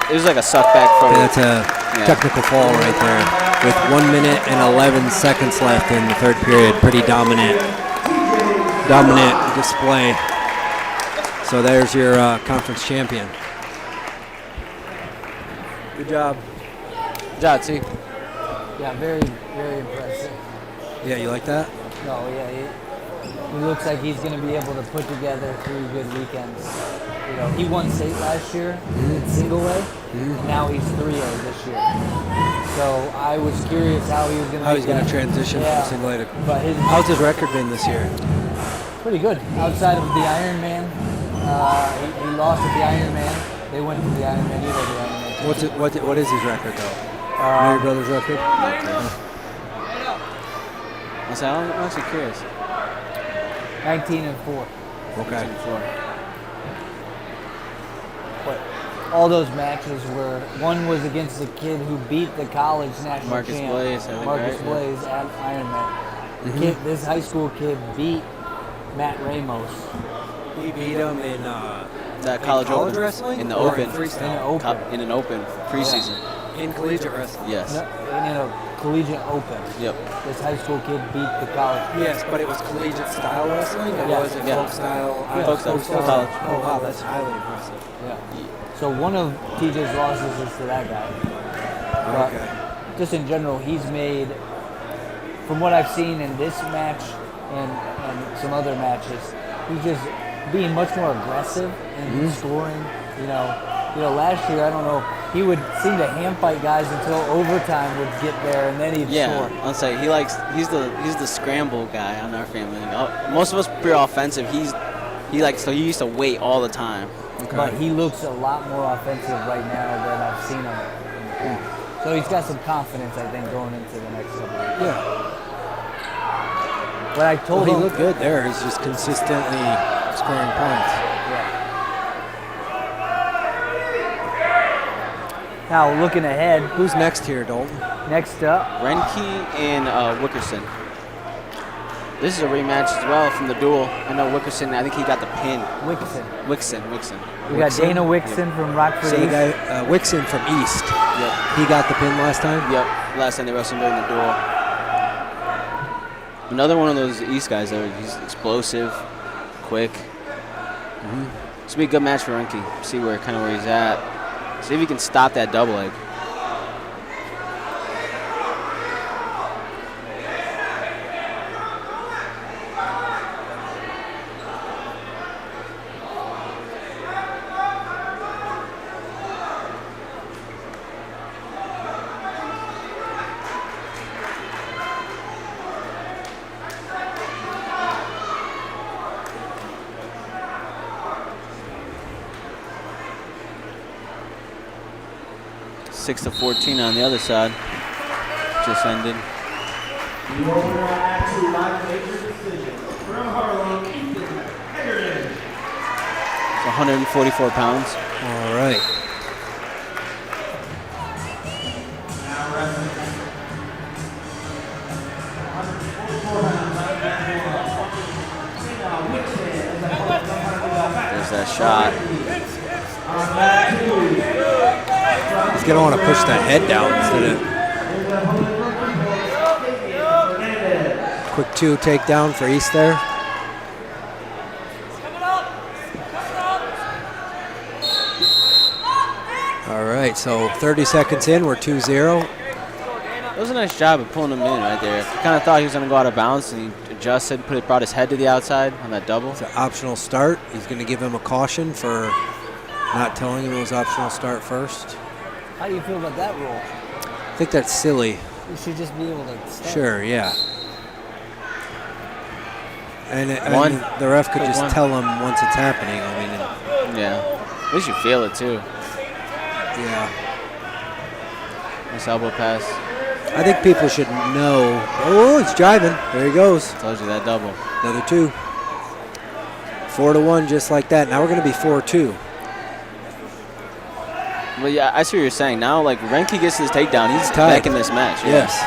It was like a suck back from. Okay, that's a technical fall right there. With 1 minute and 11 seconds left in the third period. Pretty dominant display. So there's your conference champion. Good job. Good job, T. Yeah, very, very impressive. Yeah, you like that? No, yeah, he looks like he's going to be able to put together 3 good weekends. You know, he won state last year in single A, and now he's 3A this year. So I was curious how he was going to. How he's going to transition from single A to. But How's his record been this year? pretty good. Outside of the Ironman, he lost at the Ironman. They went to the Ironman. He went to the Ironman. What is his record though? Know your brother's record? I'm actually curious. 19-4. Okay. But all those matches were, one was against the kid who beat the college national Marcus champ, Blaze, I think, Marcus right? Blaze at Ironman. Kid, this high school kid beat Matt Ramos He beat him in That college open. wrestling? In the Or open. in freestyle? in an open. In an open preseason. In collegiate wrestling. Yes. in a collegiate open. Yep. This high school kid beat the college. Yes, but it was collegiate style wrestling. It Yeah. wasn't Yeah. folk style. Folk style. College. Oh wow, that's highly impressive. Yeah. So one of TJ's losses is to that guy. But Okay. just in general, he's made, from what I've seen in this match and some other matches, he's just being much more aggressive and scoring. You know, last year, I don't know, he would seem to hand fight guys until overtime would get there, and then he'd score. I'll say he's the scramble guy on our family. Most of us are pretty offensive. He used to wait all the time. But he looks a lot more offensive right now than I've seen him in the past. So he's got some confidence, I think, going into the next couple of weeks. Yeah. But I Well, told he him, looked good there. He's just consistently scoring points. now looking ahead, Who's next here, Dalton? next up, Renke and Wickerson. This is a rematch as well from the duel. I know Wickerson, I think he got the pin. Wickson. Wixon. We got Wixon? Dana Wickson from Rockford So the East. guy, Wixon from East. Yep. He got the pin last time? Yep. Last time they wrestled during the duel. Another one of those East guys that he's explosive, quick. This will be a good match for Renke. See where he's at. See if he can stop that double leg. Six to 14 on the other side. Just ended. The opener on Act 2, live major decision. From Harlem, Ethan Haggerty. It's 144 pounds. All right. Now wrestling. 144 pounds on that There's that shot. On Act 2. He's going to want to push that head down instead of quick 2 takedown for East there. All right, so 30 seconds in, we're 2-0. It was a nice job of pulling him in right there. I kind of thought he was going to go out of bounds, and he adjusted, brought his head to the outside on that double. It's an optional start. He's going to give him a caution for not telling him it was optional start first. How do you feel about that rule? I think that's silly. You should just be able to start. Sure, yeah. And One. the ref could Pick just one. tell him once it's happening. I mean, Yeah. At least you feel it, too. yeah. Nice elbow pass. I think people should know. Oh, he's driving. There he goes. Tells you that double. Another 2. 4-1, just like that. Now we're going to be 4-2. Well, yeah, I see what you're saying. Now, like, Remke gets his takedown. He's Tied. back in this match. Yeah. Yes.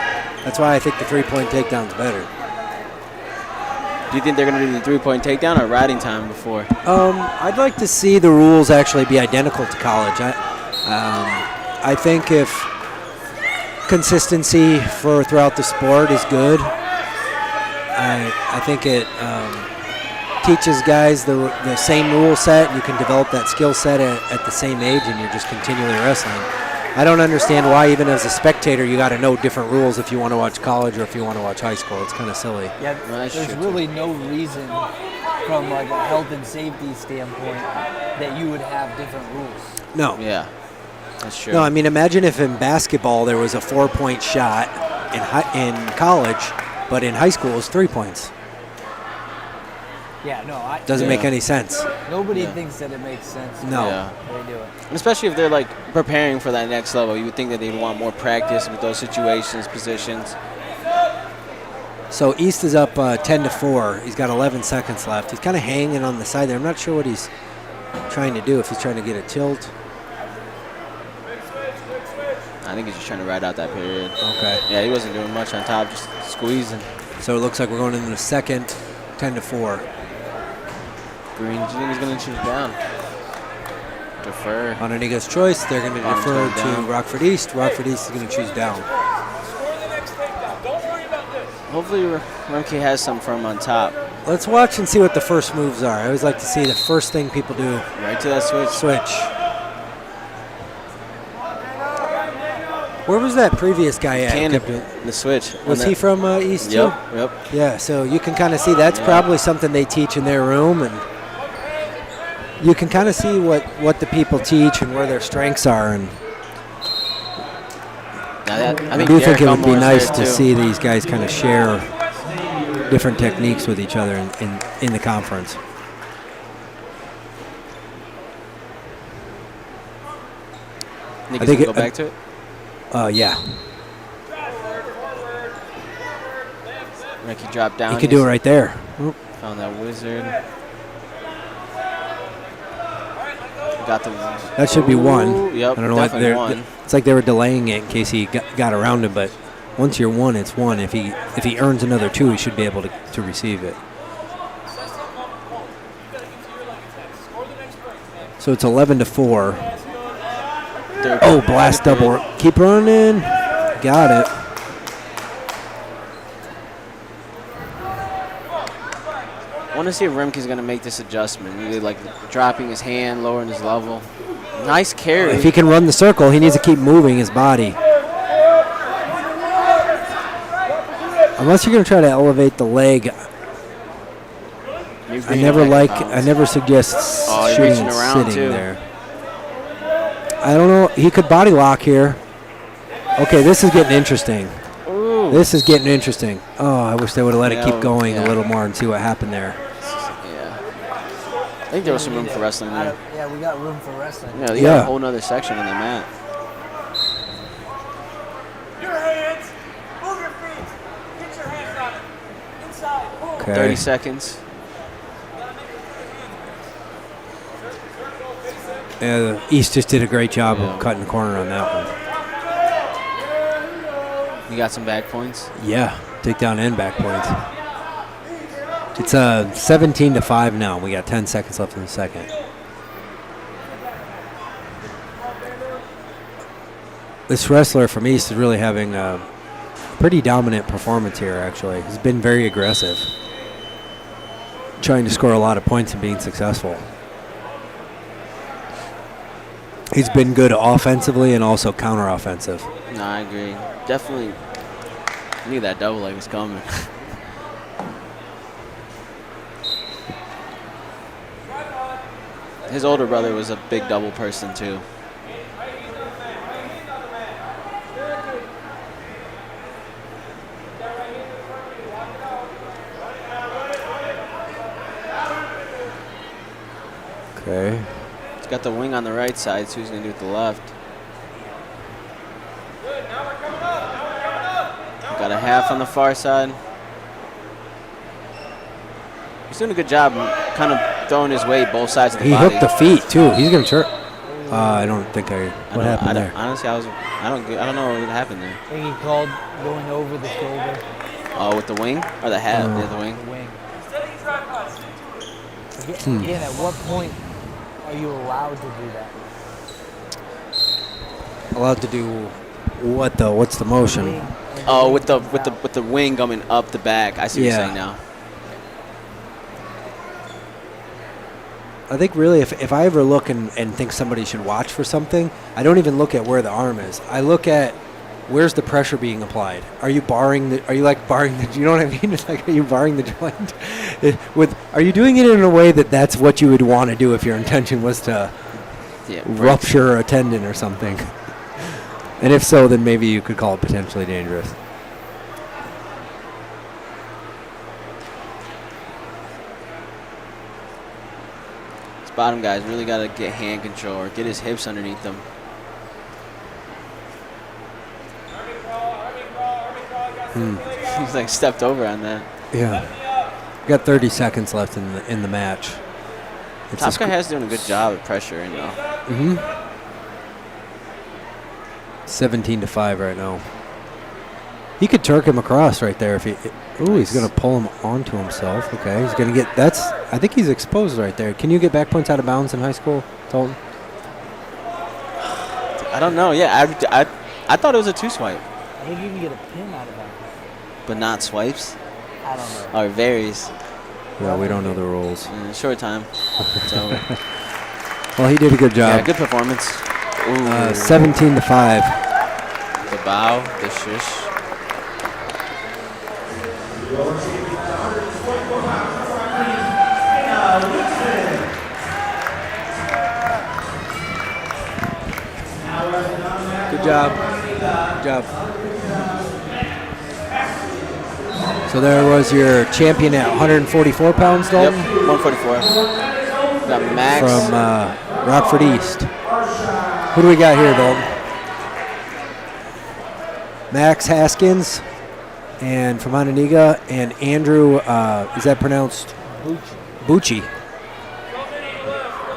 That's why I think the 3-point takedown's better. Do you think they're going to do the 3-point takedown or riding time before? I'd like to see the rules actually be identical to college. I think if consistency for throughout the sport is good, I think it teaches guys the same rule set, and you can develop that skill set at the same age, and you're just continually wrestling. I don't understand why, even as a spectator, you got to know different rules if you want to watch college or if you want to watch high school. It's kind of silly. Yeah, Well, that's there's true, really no reason from like a health and safety standpoint that you would have different rules. No. Yeah, that's true. No, I mean, imagine if in basketball there was a 4-point shot in college, but in high school it was 3 points. Yeah, no, Doesn't make any sense. nobody Yeah. thinks that it makes sense. No. Yeah. They do it. And especially if they're like preparing for that next level, you would think that they'd want more practice with those situations, positions. So East is up 10-4. He's got 11 seconds left. He's kind of hanging on the side there. I'm not sure what he's trying to do, if he's trying to get a tilt. I think he's just trying to ride out that period. Okay. Yeah, he wasn't doing much on top, just squeezing. So it looks like we're going into the second, 10-4. Green, do you think he's going to choose down? Defer. Onaniga's choice. They're going to Bottom's defer going to down. Rockford East. Rockford East is going to choose down. Score the next takedown. Don't worry about this. Hopefully Remke has some from on top. Let's watch and see what the first moves are. I always like to see the first thing people do. Right to that switch. Switch. Where was that previous guy at? Cannon, Kept- the switch. Was he from East too? Yep. Yeah, so you can kind of see that's Yeah. probably something they teach in their room, and you can kind of see what the people teach and where their strengths are. And I I do think it would be nice to see these guys kind of share different techniques with each other in the conference. Think I he's think going to go back to it? Yeah, Remke dropped down. he could do it right there. Oop. Found that wizard. Got the. That should be one. Ooh, Yep, I don't know why definitely they're. one. It's like they were delaying it in case he got around him, but once you're one, it's one. If he earns another 2, he should be able to receive it. So it's 11-4. Third. Oh, blast double. Keep running. Got it. I want to see if Remke's going to make this adjustment. Really, like dropping his hand, lowering his level. Nice carry. If he can run the circle, he needs to keep moving his body. Unless you're going to try to elevate the leg, Maybe I bring it never back in bounds. suggest Oh, he's shooting reaching and around, sitting too. there. I don't know. He could body lock here. Okay, this is getting interesting. Ooh. This is getting interesting. Oh, I wish they would have let it keep going Yeah. a little more and see what happened there. Yeah. I think there was some room for wrestling there. Yeah, we got room for wrestling. Yeah, they Yeah. got a whole nother section on the mat. Your hands. Move your feet. Get your hands on it. Inside. Move. Okay. 30 seconds. Yeah, the East just did a great job Yeah. of cutting the corner on that one. You got some back points. Yeah, takedown and back points. It's 17-5 now. We got 10 seconds left in the second. This wrestler from East is really having a pretty dominant performance here, actually. He's been very aggressive, trying to score a lot of points and being successful. He's been good offensively and also counter-offensive. No, I agree. Definitely I knew that double leg was coming. His older brother was a big double person too. Okay. He's got the wing on the right side, so he's going to do it with the left. Got a half on the far side. He's doing a good job kind of throwing his weight both sides of the body. He hooked the feet, too. He's going to turn. I don't think what happened there? Honestly, I don't know what happened there. I think he called going over the shoulder. Oh, with the wing? Or the half? Yeah, the wing. The wing. Again, at what point are you allowed to do that? Allowed to do what though? What's the motion? Oh, with the wing coming up the back. I see what you're saying now. I think really if I ever look and think somebody should watch for something, I don't even look at where the arm is. I look at where's the pressure being applied. Are you barring the you know what I mean? It's like, are you barring the joint? Are you doing it in a way that's what you would want to do if your intention was to rupture a tendon or something? And if so, then maybe you could call it potentially dangerous. This bottom guy's really got to get hand control or get his hips underneath him. He's like stepped over on that. Yeah. Got 30 seconds left in the match. Top guy has doing a good job at pressure, you know. 17-5 right now. He could Turk him across right there if he. Ooh, he's gonna pull him onto himself. Okay, he's gonna get. I think he's exposed right there. Can you get back points out of bounds in high school, Dalton? I don't know. Yeah, I thought it was a 2-swipe. I think you can get a pin out of that. But not swipes? I don't know. Oh, it varies. Yeah, we don't know the rules. Short time. So, well, he did a good job. yeah, good performance. 17-5. The bow, the shish. Good job. Good job. So there was your champion at 144 pounds, Dalton? Yep, 144. Got Max. From Rockford East. Who do we got here, Dalton? Max Haskins, and from Onondaga, and Andrew, is that pronounced? Bucci.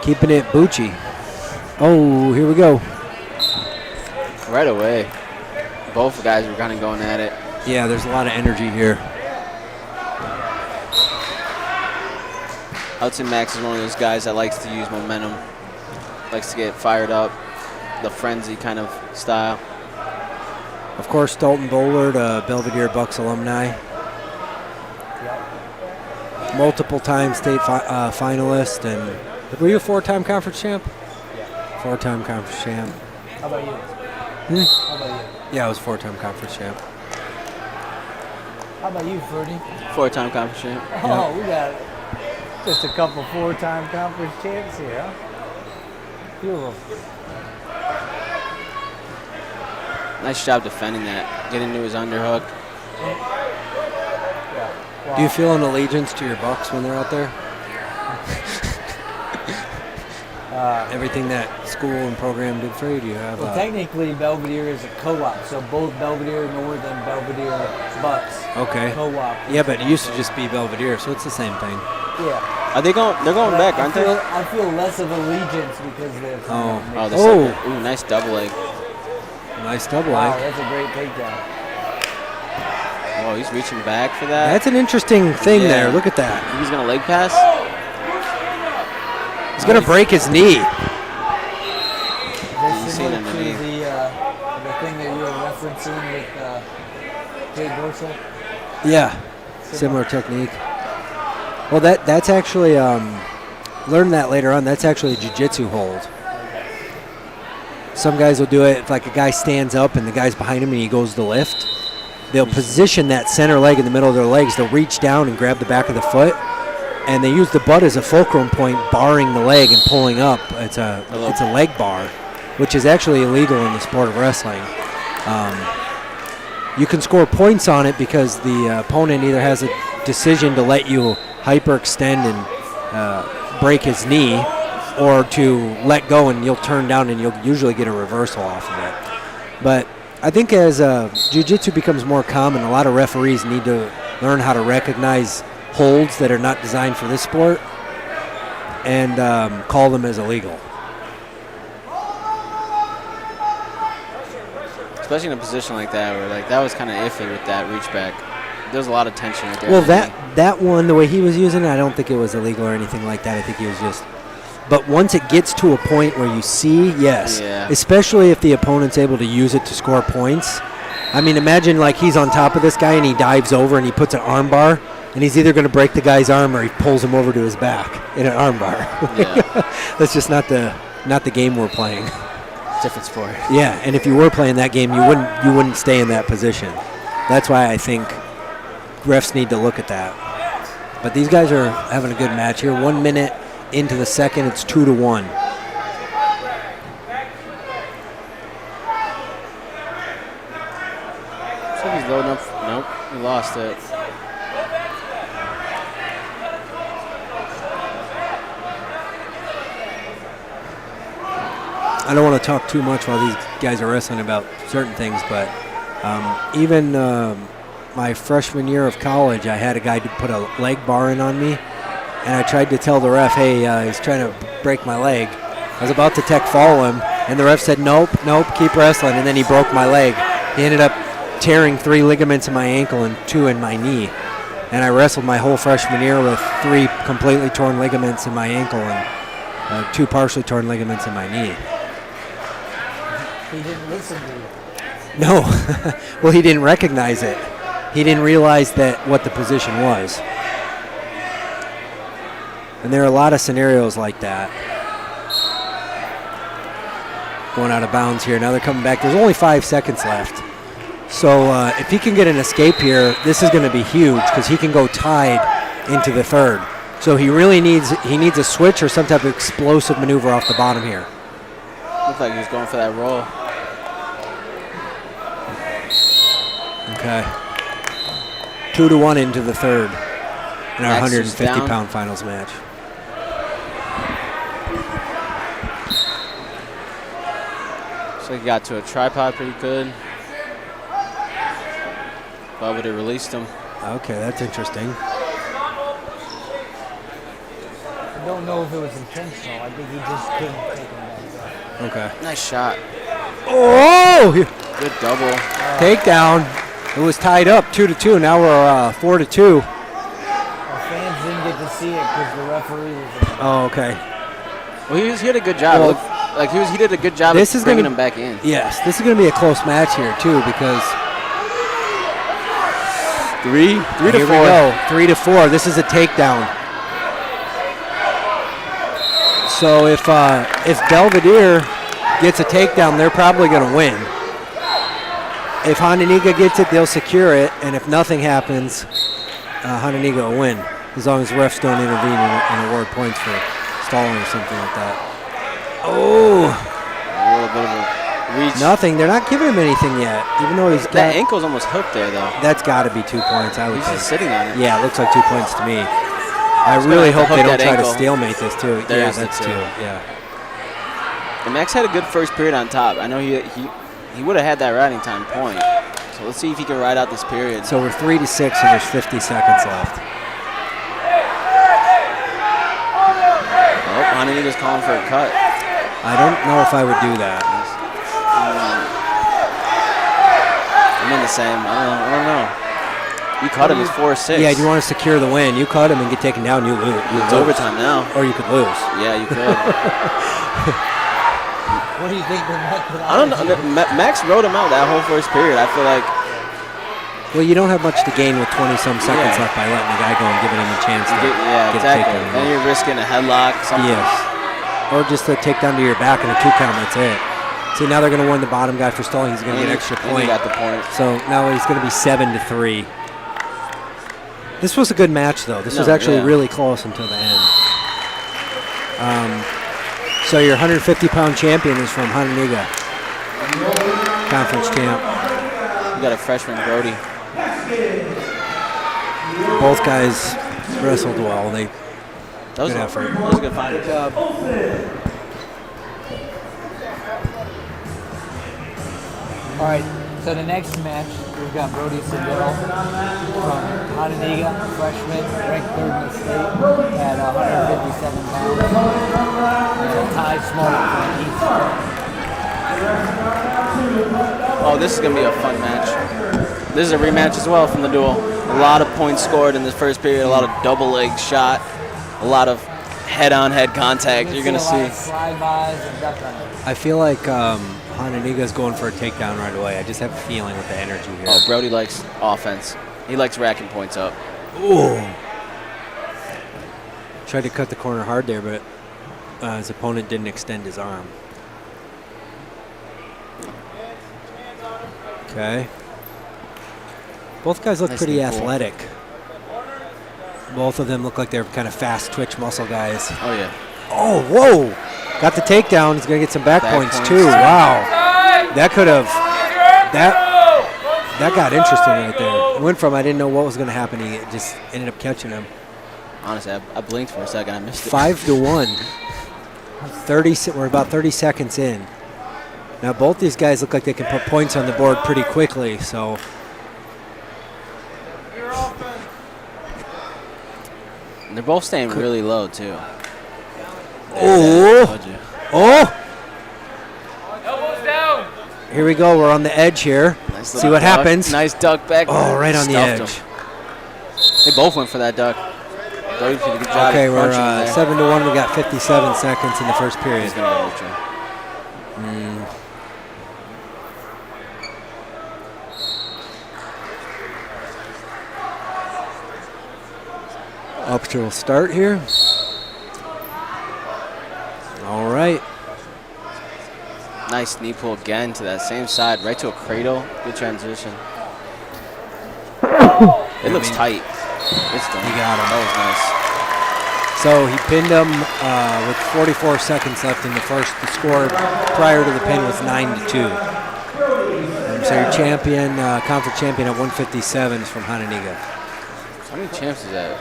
Keeping it Bucci. Oh, here we go. Right away. Both guys were kind of going at it. Yeah, there's a lot of energy here. I would say Max is one of those guys that likes to use momentum, likes to get fired up, the frenzy kind of style. Of course, Dalton Bollard, Belvedere Bucks alumni. Yep. Multiple time state finalist, and were you a 4-time conference champ? Yeah. 4-time conference champ. How about you? How about you? Yeah, I was 4-time conference champ. How about you, Ferdy? 4-time conference champ. Oh, we got just a couple 4-time conference champs here, huh? Beautiful. Nice job defending that, getting into his underhook. Yeah. Well, Do you feel an allegiance to your Bucks when they're out there? Everything that school and program did for you, do you have? Well, technically, Belvedere is a co-op, so both Belvedere North and Belvedere Bucks. Okay. Co-op. Yeah, but it used to just be Belvedere, so it's the same thing. Yeah. Are they going? They're going back, aren't they? I feel less of allegiance because they're. Oh. Oh, the Oh. second. Ooh, nice double leg. Nice double Wow, leg. that's a great takedown. Oh, he's reaching back for that. That's an interesting thing Yeah. there. Look at that. Think he's gonna leg pass? He's going to break his knee. Is You this see it similar to underneath. the thing that you were referencing with Jay Dorsal? Yeah, similar technique. Well, that's actually, learn that later on, that's actually a jiu-jitsu hold. Some guys will do it if like a guy stands up and the guy's behind him and he goes to lift. they'll position that center leg in the middle of their legs. They'll reach down and grab the back of the foot, and they use the butt as a fulcrum point, barring the leg and pulling up. It's a leg bar, which is actually illegal in the sport of wrestling. You can score points on it because the opponent either has a decision to let you hyperextend and break his knee, or to let go and you'll turn down and you'll usually get a reversal off of it. But I think as jiu-jitsu becomes more common, a lot of referees need to learn how to recognize holds that are not designed for this sport and call them as illegal. Especially in a position like that, where like that was kind of iffy with that reach back. There's a lot of tension right there. Well, that one, the way he was using it, I don't think it was illegal or anything like that. I think he was just. But once it gets to a point where you see, yes, especially if the opponent's able to use it to score points. I mean, imagine like he's on top of this guy and he dives over and he puts an arm bar, and he's either going to break the guy's arm or he pulls him over to his back in an arm bar. That's just not the game we're playing. Different sport. Yeah, and if you were playing that game, you wouldn't stay in that position. That's why I think refs need to look at that. But these guys are having a good match here. 1 minute into the second, it's 2-1. So he's loading up. Nope, he lost it. I don't want to talk too much while these guys are wrestling about certain things, but even my freshman year of college, I had a guy to put a leg bar in on me, and I tried to tell the ref, hey, he's trying to break my leg. I was about to tech follow him, and the ref said, nope, keep wrestling, and then he broke my leg. He ended up tearing 3 ligaments in my ankle and 2 in my knee, and I wrestled my whole freshman year with 3 completely torn ligaments in my ankle and 2 partially torn ligaments in my knee. He didn't listen to you. No. Well, he didn't recognize it. He didn't realize what the position was. And there are a lot of scenarios like that. Going out of bounds here. Now they're coming back. There's only 5 seconds left. So if he can get an escape here, this is going to be huge because he can go tied into the third. So he really needs a switch or some type of explosive maneuver off the bottom here. Looked like he was going for that roll. Okay. 2-1 into the third in our Max is 150-pound finals match. So he got to a tripod pretty good. But would have released him. Okay, that's interesting. I don't know if it was intentional. I think he just couldn't take him back. Okay. Nice shot. Oh! Good double. Takedown. It was tied up 2-2. Now we're 4-2. Our fans didn't get to see it because the referee was. Oh, okay. Well, he did a good job. Well, He did a good job of bringing him back in. Yes, this is going to be a close match here too because 3 to 4. Here we go. 3-4. This is a takedown. So if Belvedere gets a takedown, they're probably going to win. If Honeniga gets it, they'll secure it, and if nothing happens, Honeniga will win, as long as refs don't intervene and award points for stalling or something like that. Oh! A little bit of a reach. Nothing. They're not giving him anything yet, even though he's got... That ankle's almost hooked there, though. That's got to be 2 points, I would He's think. just sitting on it. Yeah, it looks like 2 points to me. I really hope they don't try to stalemate this, too. There Yeah, is the that's 2. 2, yeah. And Max had a good first period on top. I know he would have had that riding time point. So let's see if he can ride out this period. So we're 3-6 and there's 50 seconds left. Oh, Honeniga's calling for a cut. I don't know if I would do that. I'm in the same. I don't know. You cut him. It's 4-6. Yeah, you want to secure the win. You cut him and get taken down, you lose. It's overtime now. Or you could lose. Yeah, you could. What do you think the I don't know. Max rode him out that whole first period. I feel like. Well, you don't have much to gain with 20-some seconds left by letting the guy go and giving him a chance to get exactly. a takedown. Then you're risking a headlock. Something. Yes. Or just a takedown to your back and a 2 count, that's it. See, now they're going to warn the bottom guy for stalling. He's going to get an extra point. He got the point. So now he's going to be 7-3. This was a good match, though. This was actually really close until the end. So your 150-pound champion is from Hananiga, conference champ. You got a freshman, Brody. Both guys wrestled well. That was Good effort. That was a good fight. Good job. All right, so the next match, we've got Brody Sedell from Hananiga, freshman, ranked 3rd in the state at 157 pounds. And Ty Smollett from East. Oh, this is going to be a fun match. This is a rematch as well from the duel. A lot of points scored in this first period, a lot of double leg shot, a lot of head-on-head contact. You're going to see. Slide-bys and duck hunting. I feel like Hananiga's going for a takedown right away. I just have a feeling with the energy here. Oh, Brody likes offense. He likes racking points up. Ooh. Tried to cut the corner hard there, but his opponent didn't extend his arm. Okay. Both guys look pretty athletic. Both of them look like they're kind of fast twitch muscle guys. Oh, yeah. Oh, whoa. Got the takedown. He's going to get some back points, too. Wow. That could have, that got interesting right there. It went from I didn't know what was going to happen. He just ended up catching him. Honestly, I blinked for a second. I missed it. 5-1. 30. We're about 30 seconds in. Now both these guys look like they can put points on the board pretty quickly. So. And they're both staying really low, too. Oh. Oh. Elbows down. Here we go. We're on the edge here. Nice See what duck. happens. Nice duck back. Oh, right on the Stuffed edge. him. They both went for that duck. Brody did a good job. Okay, we're crunching there. 7-1. We got 57 seconds in the first period. He's gonna go neutral. Up to a start here. All right. Nice knee pull again to that same side, right to a cradle. Good transition. It looks tight. It's done. He got him. That was nice. So he pinned him with 44 seconds left in the first. The score prior to the pin was 9-2. So your champion, conference champion at 157 is from Hananiga. How many champs is that?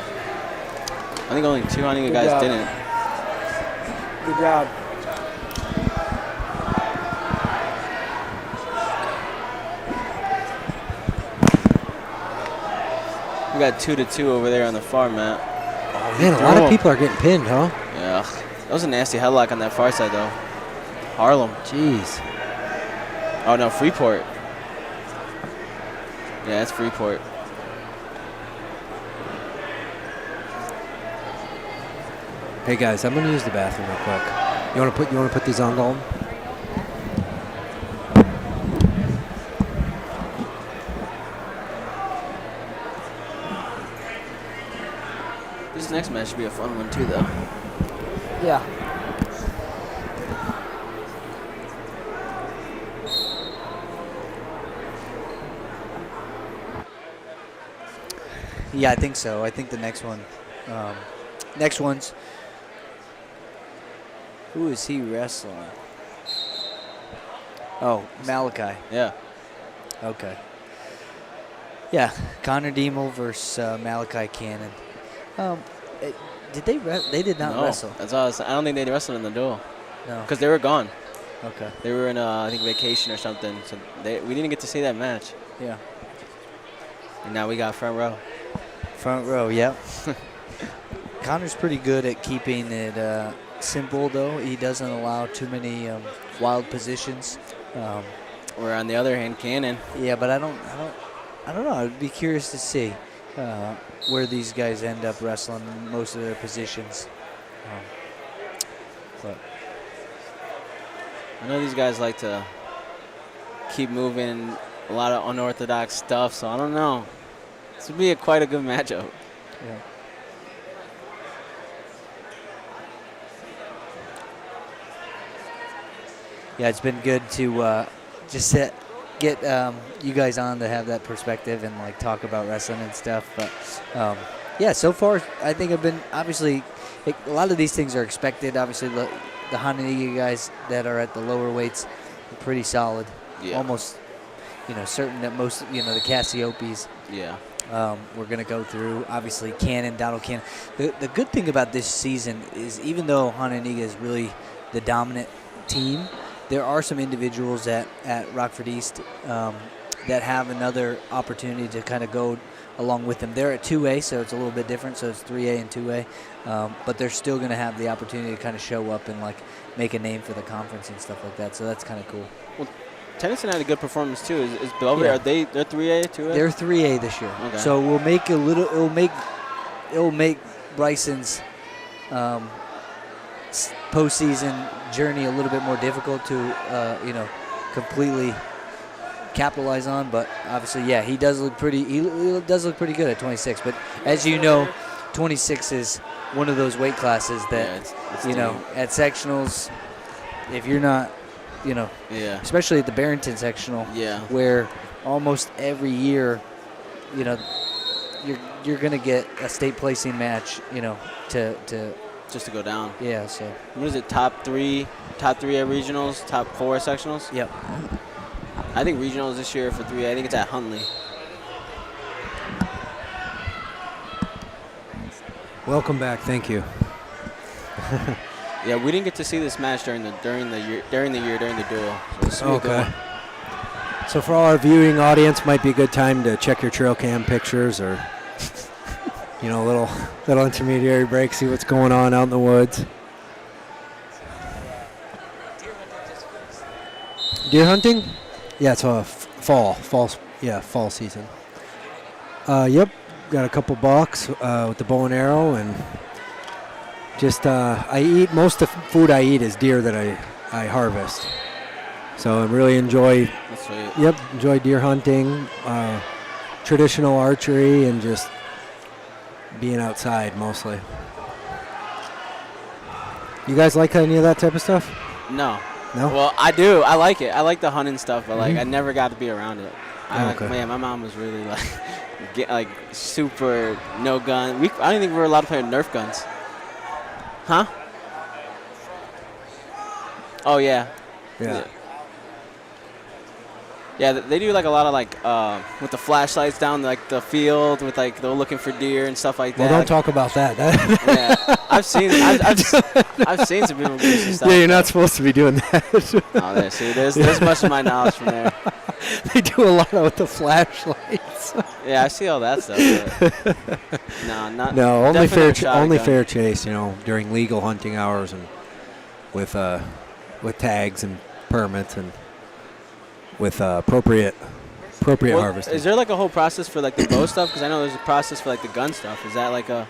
I think only 2 Hananiga guys didn't. Good job. We got 2-2 over there on the far mat. Oh man, a lot of people are getting pinned, huh? Yeah, that was a nasty headlock on that far side though. Harlem. Jeez. Oh no, Freeport. Yeah, that's Freeport. Hey guys, I'm gonna use the bathroom real quick. You wanna put these on, Golden? This next match should be a fun one too though. Yeah. Yeah, I think so. I think the next one. Next one's. Who is he wrestling? Oh, Malachi. Yeah. Okay. Yeah, Connor Diemel versus Malachi Cannon. Did they? They did not No, wrestle. that's all. I don't think they wrestled in the duel No. because they were gone. Okay. They were in I think vacation or something. So we didn't get to see that match. Yeah. And now we got front row. Front row. Yep. Connor's pretty good at keeping it simple, though. He doesn't allow too many wild positions. Where on the other hand, Cannon. Yeah, but I don't know. I'd be curious to see where these guys end up wrestling most of their positions. But I know these guys like to keep moving, a lot of unorthodox stuff, so I don't know. This would be quite a good matchup. yeah. yeah, it's been good to just get you guys on to have that perspective and like talk about wrestling and stuff. But yeah, so far I think I've been obviously a lot of these things are expected. Obviously, the Hananiga guys that are at the lower weights are pretty solid. Yeah. Almost, certain that most, the Cassiopes. Yeah. We're going to go through, obviously, Donald Cannon. The good thing about this season is even though Hananiga is really the dominant team, there are some individuals at Rockford East that have another opportunity to kind of go along with them. They're at 2A, so it's a little bit different, so it's 3A and 2A. But they're still going to have the opportunity to kind of show up and, like, make a name for the conference and stuff like that, so that's kind of cool. Well, Tennyson had a good performance too. Is Belvedere? Yeah. They're 3A, 2A? They're 3A this year. Okay. So we'll make it'll make Bryson's postseason journey a little bit more difficult to completely capitalize on. But obviously, yeah, he does look pretty. He does look pretty good at 26. But as you know, 26 is one of those weight classes that it's at sectionals, if you're not. Especially at the Barrington sectional, where almost every year, you're gonna get a state placing match, to just to go down. Yeah. So what is it? Top three at regionals, top 4 at sectionals. Yep. I think regionals this year for 3A. I think it's at Huntley. Welcome back. Thank you. Yeah, we didn't get to see this match during the duel. So okay. So for all our viewing audience, might be a good time to check your trail cam pictures or, little intermediary break, see what's going on out in the woods. Deer hunting? Yeah, it's a fall season. Yep, got a couple bucks with the bow and arrow and. Just I eat most of the food I eat is deer that I harvest, so I really enjoy. That's sweet. Yep, enjoy deer hunting, traditional archery, and just being outside mostly. You guys like any of that type of stuff? No. No. Well, I do. I like it. I like the hunting stuff, but I never got to be around it. Okay. Man, my mom was really super no gun. I don't think we were allowed to play with Nerf guns. Huh? Oh, yeah. Yeah, they do a lot of with the flashlights down the field with they're looking for deer and stuff like that. Well, don't talk about that. Yeah, I've seen some people do some stuff. Yeah, you're not supposed to be doing that. Oh, there. See, there's much of my knowledge from there. They do a lot with the flashlights. Yeah, I see all that stuff. But no, only fair chase. During legal hunting hours and with tags and permits and with appropriate harvesting. Is there a whole process for the bow stuff? Because I know there's a process for the gun stuff. Is that a?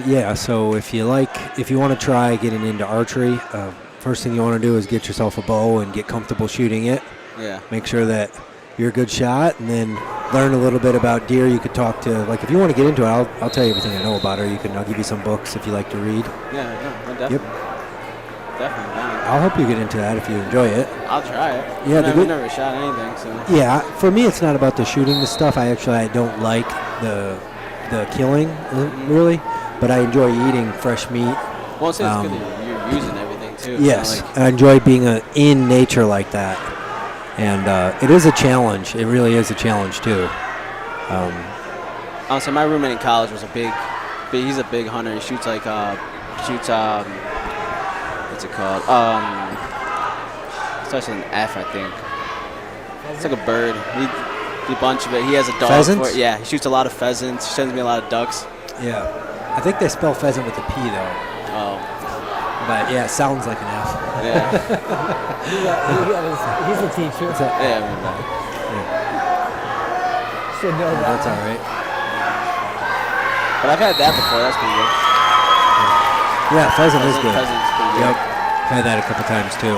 Yeah. So if you want to try getting into archery, first thing you want to do is get yourself a bow and get comfortable shooting it. Yeah. Make sure that you're a good shot, and then learn a little bit about deer. You could talk to if you want to get into it, I'll tell you everything I know about her. I'll give you some books if you like to read. Yeah, definitely. Yep. Definitely down. I'll help you get into that if you enjoy it. I'll try it. Yeah, I've never shot anything, so. Yeah, for me it's not about the shooting the stuff. I don't like the killing really, but I enjoy eating fresh meat. Well, it's good that you're using everything too. Yes, I enjoy being in nature like that, and it is a challenge. It really is a challenge too. So my roommate in college was he's a big hunter. He shoots what's it called? It starts with an F, I think. It's like a bird. He bunch of it. He has a dog Pheasants? for it. Yeah, he shoots a lot of pheasants. He sends me a lot of ducks. Yeah, I think they spell pheasant with a P though. Oh. But yeah, it sounds like an F. Yeah. he's a teacher. Yeah, I remember that. Should know that. That's all right. But I've had that before. That's pretty good. Yeah, pheasant is good. Pheasant's pretty good. Yep, I've had that a couple times too.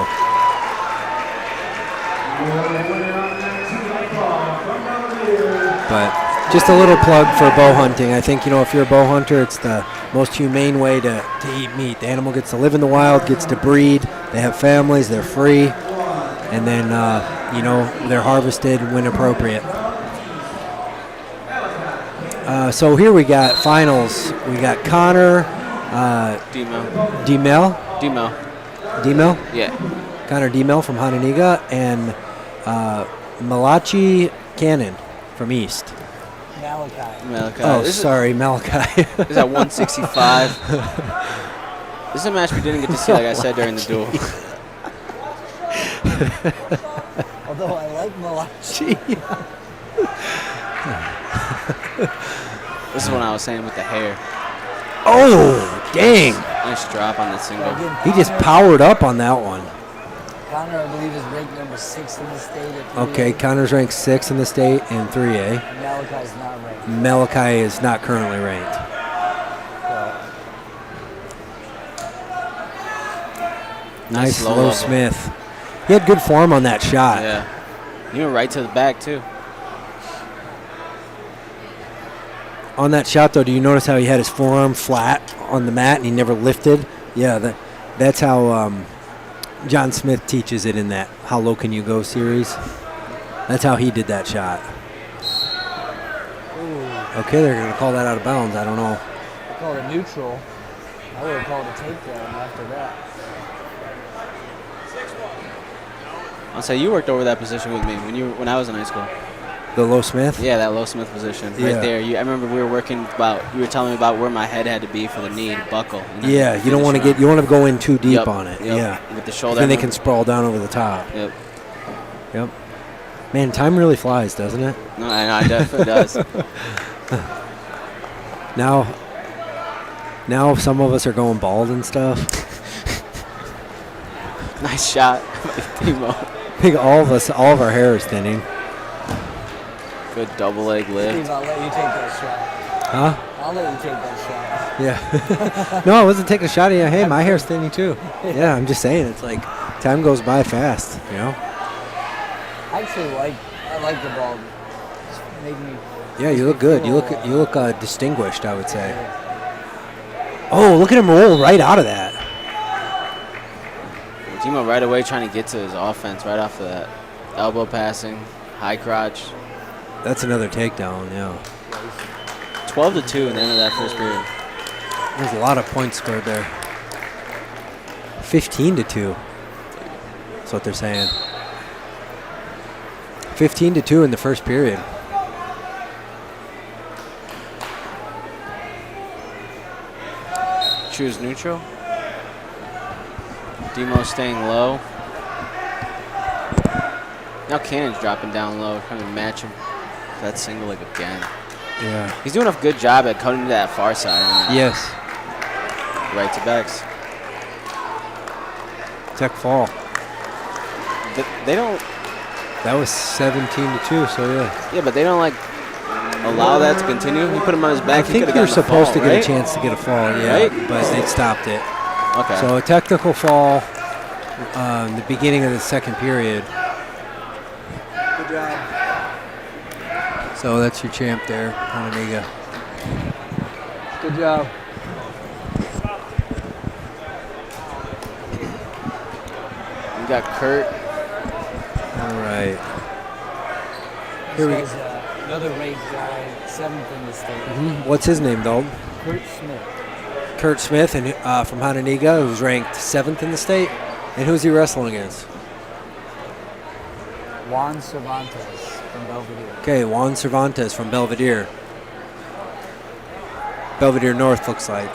But just a little plug for bow hunting. I think, if you're a bow hunter, it's the most humane way to eat meat. The animal gets to live in the wild, gets to breed. They have families. They're free. and then they're harvested when appropriate. So here we got finals. We got Connor Demel. Yeah. Connor Demel from Hananiga and Malachi Cannon from East. Malachi. Oh, sorry, Malachi. This is at 165. This is a match we didn't get to see, like I said during the duel. Although I like Malachi. This is what I was saying with the hair. Oh, dang. Nice drop on the single. He just powered up on that one. Connor, I believe, is ranked number 6 in the state at 3A. Okay, Connor's ranked 6 in the state in 3A. Malachi's not ranked. Malachi is not currently ranked. Nice low level. Smith. He had good form on that shot. Yeah. He went right to the back, too. On that shot, though, do you notice how he had his forearm flat on the mat and he never lifted? Yeah, that's how John Smith teaches it in that How Low Can You Go series. That's how he did that shot. Ooh. Okay, they're going to call that out of bounds. I don't know. I called it neutral. I would have called a takedown after that. I'll say you worked over that position with me when I was in high school. The Low Smith? Yeah, that low Smith position Yeah. right there. I remember we were working about. You were telling me about where my head had to be for the knee to buckle. And then Yeah, you don't want to finish you want to go in too deep Yep, on it. yep. Yeah. with the shoulder. Then they can sprawl down over the top. Yep. Yep. Man, time really flies, doesn't it? No, I know, it definitely does. Now some of us are going bald and stuff. Nice shot, Timo. I think all of our hair is thinning. Good double leg lift. Steve, I'll let you take that shot. Huh? I'll let you take that shot. Yeah. No, I wasn't taking a shot at you. Hey, my hair's thinning too. Yeah, I'm just saying. It's like time goes by fast, you know? I like the ball. It's made me. Yeah, you look good. You look distinguished, I would say. Oh, look at him roll right out of that. Timo right away trying to get to his offense right off of that. Elbow passing, high crotch. That's another takedown, yeah. 12-2 in the end of that first period. There's a lot of points scored there. 15-2. That's what they're saying. 15-2 in the first period. Choose neutral. Demo staying low. Now Cannon's dropping down low, trying to match him. That single leg again. Yeah. He's doing a good job at cutting to that far side. Yes. Right to backs. Tech fall. They don't. That was 17-2, so yeah. Yeah, but they don't allow that to continue. He put him on his back. I think you're supposed to get a chance to get a fall, yeah, Right? but they stopped it. Okay. So a technical fall in the beginning of the second period. Good job. So that's your champ there, Hananiga. Good job. We got Kurt. All right. This guy's another ranked guy, 7th in the state. What's his name, though? Kurt Smith. Kurt Smith and from Hananiga, who's ranked 7th in the state. And who's he wrestling against? Juan Cervantes from Belvedere. Okay, Juan Cervantes from Belvedere. Belvedere North looks like.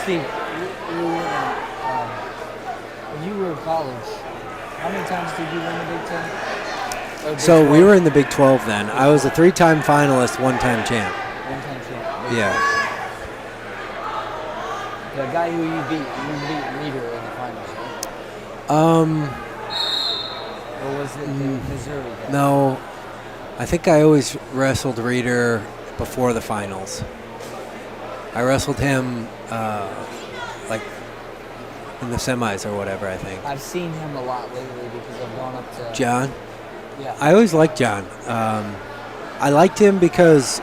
Steve, when you were in college, how many times did you win the Big Ten? So we were in the Big 12 then. I was a 3-time finalist, 1-time champ. One-time champ. Yeah. The guy who you beat Reader in the finals, right? Or was it the Missouri guy? No, I think I always wrestled Reader before the finals. I wrestled him in the semis or whatever, I think. I've seen him a lot lately because I've gone up to... John? Yeah. I always liked John. I liked him because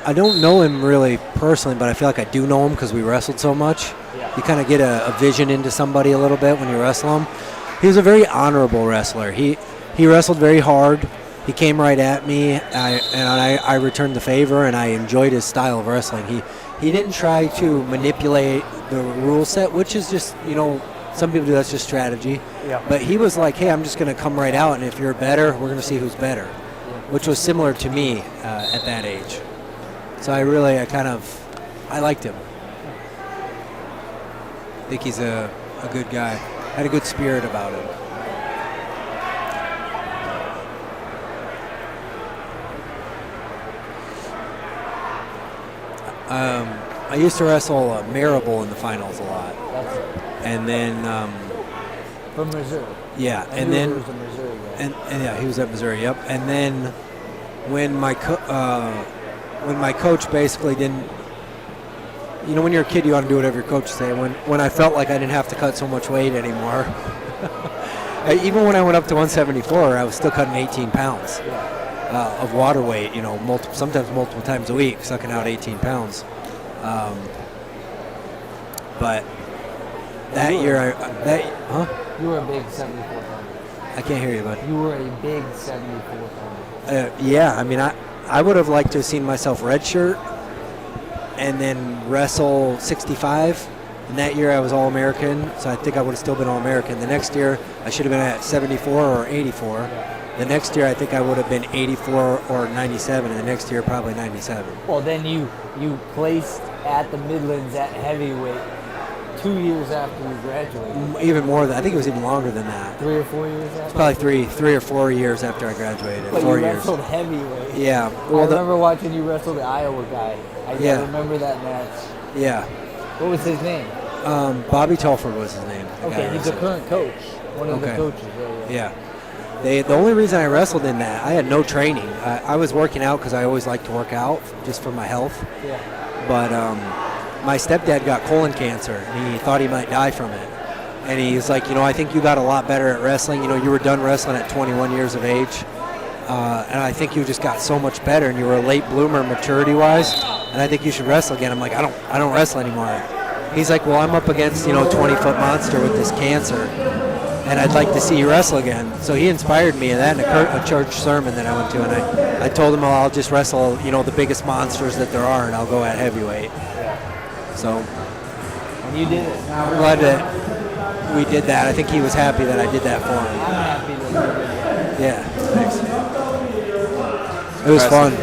I don't know him really personally, but I feel like I do know him because we wrestled so much. Yeah. You kind of get a vision into somebody a little bit when you wrestle him. He was a very honorable wrestler. He wrestled very hard. He came right at me, and I returned the favor, and I enjoyed his style of wrestling. He didn't try to manipulate the rule set, which is just, some people do, that's just strategy. Yeah. But he was like, hey, I'm just going to come right out, and if you're better, we're going to see who's better, which was similar to me at that age. So I liked him. I think he's a good guy. Had a good spirit about him. I used to wrestle Marable in the finals a lot. That's it. And then From Missouri. yeah, I and knew then he was a Missouri guy. and yeah, he was at Missouri. Yep. And then when my coach basically didn't, when you're a kid, you want to do whatever your coach say. When I felt like I didn't have to cut so much weight anymore, even when I went up to 174, I was still cutting 18 pounds of water weight. Sometimes multiple times a week, sucking out 18 pounds. But that year, You were a big 74 pounder. I can't hear you, bud. You were a big 74 pounder. Yeah, I mean, I would have liked to have seen myself redshirt and then wrestle 65. And that year I was All-American, so I think I would have still been All-American. The next year I should have been at 74 or 84. The next year I think I would have been 84 or 97, and the next year probably 97. Well, then you placed at the Midlands at heavyweight 2 years after you graduated. Even more than, I think it was even longer than that. 3 or 4 years after? It's probably three or 4 years after I graduated. But 4 you years. wrestled heavyweight. Yeah. I Well, remember watching you wrestle the Iowa guy. I remember that match. yeah. What was his name? Bobby Telford was his name. the guy Okay, I he's a wrestled. current coach. One of the Okay. coaches. Yeah. The only reason I wrestled in that, I had no training. I was working out because I always like to work out just for my health. Yeah. But my stepdad got colon cancer, and he thought he might die from it. And he's like, I think you got a lot better at wrestling. You were done wrestling at 21 years of age. And I think you just got so much better, and you were a late bloomer maturity-wise. And I think you should wrestle again. I'm like, I don't wrestle anymore. He's like, well, I'm up against 20-foot monster with this cancer, and I'd like to see you wrestle again. So he inspired me, and that in a church sermon that I went to, and I told him, I'll just wrestle the biggest monsters that there are, and I'll go at heavyweight. So And you did it. I'm glad that we did that. I think he was happy that I did that for him. I'm happy that you did that. Yeah, thanks. It was fun.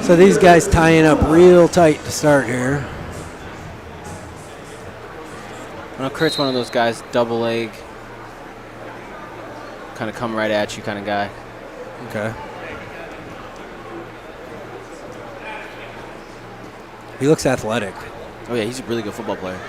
So these guys tying up real tight to start here. Kurt's one of those guys, double leg, kind of come right at you kind of guy. Okay. He looks athletic. Oh yeah, he's a really good football player.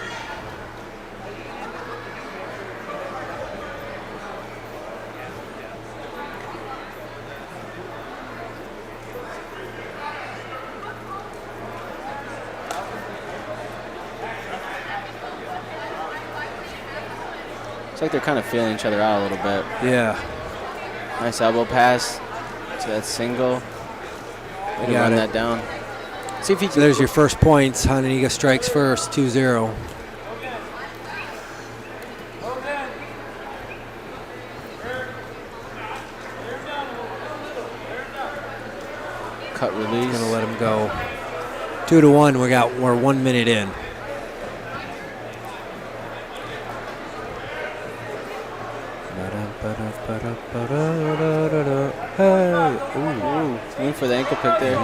It's like they're kind of feeling each other out a little bit. Yeah. Nice elbow pass to that single. Way to run that down. See if he can. So there's your first points. Hananiga strikes first, 2-0. Cut release. Gonna let him go. 2-1. We're 1 minute in. Hey. Ooh. Went for the ankle pick there.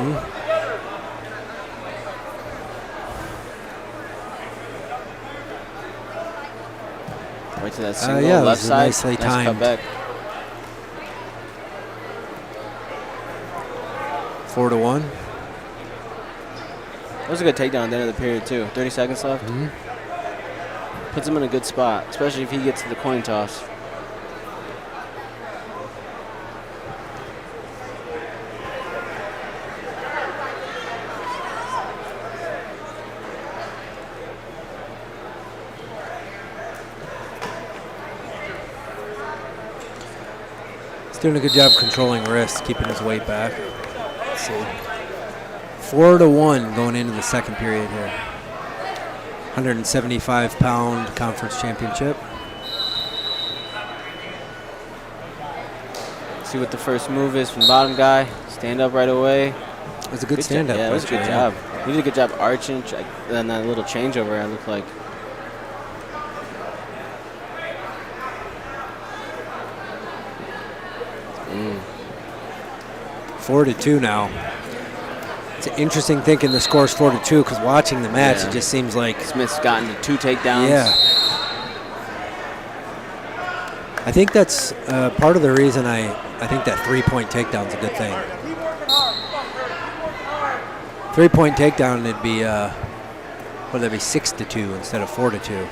Right to that single yeah, left it was side. nicely Nice timed. cut back. 4-1. That was a good takedown at the end of the period too. 30 seconds left. Puts him in a good spot, especially if he gets to the coin toss. He's doing a good job controlling wrists, keeping his weight back. see. 4-1 going into the second period here. 175-pound conference championship. See what the first move is from the bottom guy. Stand up right away. It was a good stand-up. Yeah, it was a good job. He did a good job arching, and that little changeover, it looked like. Mm. 4-2 now. It's interesting thinking the score's 4-2 because watching the match, it just seems like Smith's gotten to 2 takedowns. Yeah. I think that's part of the reason I think that 3-point takedown's a good thing. 3-point takedown, it'd be, would that be 6-2 instead of 4-2,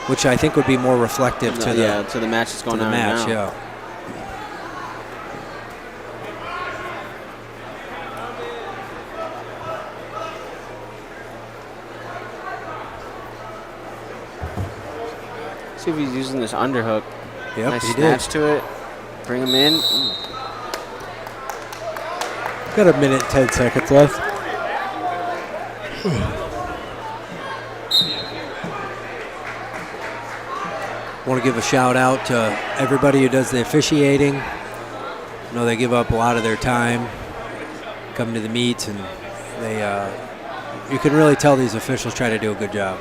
which I think would be more reflective to the match that's going on now. Yeah. See if he's using this underhook. Yep, nice he snatch did. to it. Bring him in. Ooh. Got a minute, 10 seconds left. Want to give a shout out to everybody who does the officiating. I know they give up a lot of their time coming to the meets, and they you can really tell these officials try to do a good job.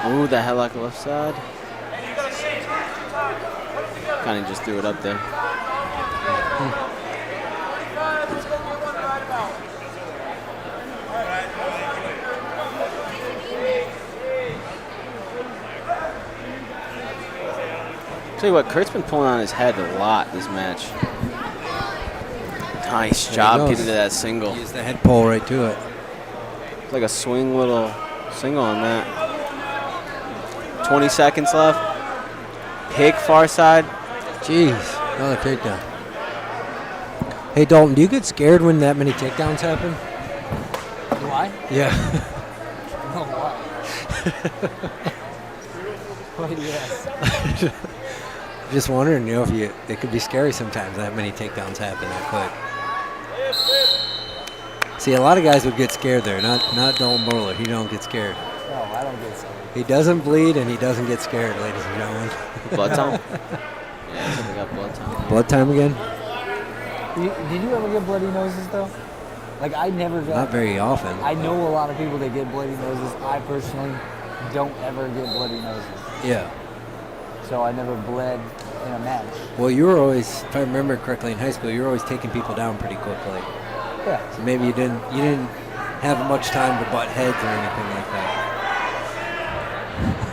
Ooh, the headlock left side. Kind of just threw it up there. Tell you what, Kurt's been pulling on his head a lot this match. Nice job getting to that single. Use the head pull right to it. It's like a swing little single on that. 20 seconds left. Pick far side. Jeez, another takedown. Hey Dalton, do you get scared when that many takedowns happen? Do I? Yeah. No, why? Why do you ask? Just wondering, you know, it could be scary sometimes that many takedowns happen that quick. See, a lot of guys would get scared there. Not Dalton Borler. He don't get scared. No, I don't get scared. He doesn't bleed and he doesn't get scared, ladies and gentlemen. Blood time? Yeah, I think we got blood time. Blood time again? Did you ever get bloody noses though? Like I never got. Not very often. I know a lot of people that get bloody noses. I personally don't ever get bloody noses. Yeah. So I never bled in a match. Well, you were always, if I remember correctly, in high school, you were always taking people down pretty quickly. Yeah. So maybe you didn't have much time to butt heads or anything like that.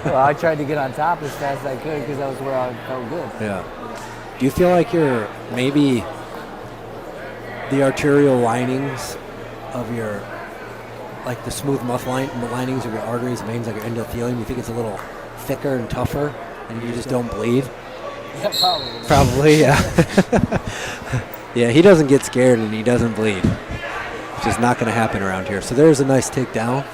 Well, I tried to get on top as fast as I could because that was where I felt good. Yeah. Do you feel like you're maybe the arterial linings of your, like the smooth linings of your arteries, veins, like your endothelium, you think it's a little thicker and tougher and you just don't bleed? Yeah, probably. Probably, yeah. Yeah, he doesn't get scared and he doesn't bleed. It's just not going to happen around here. So there's a nice takedown.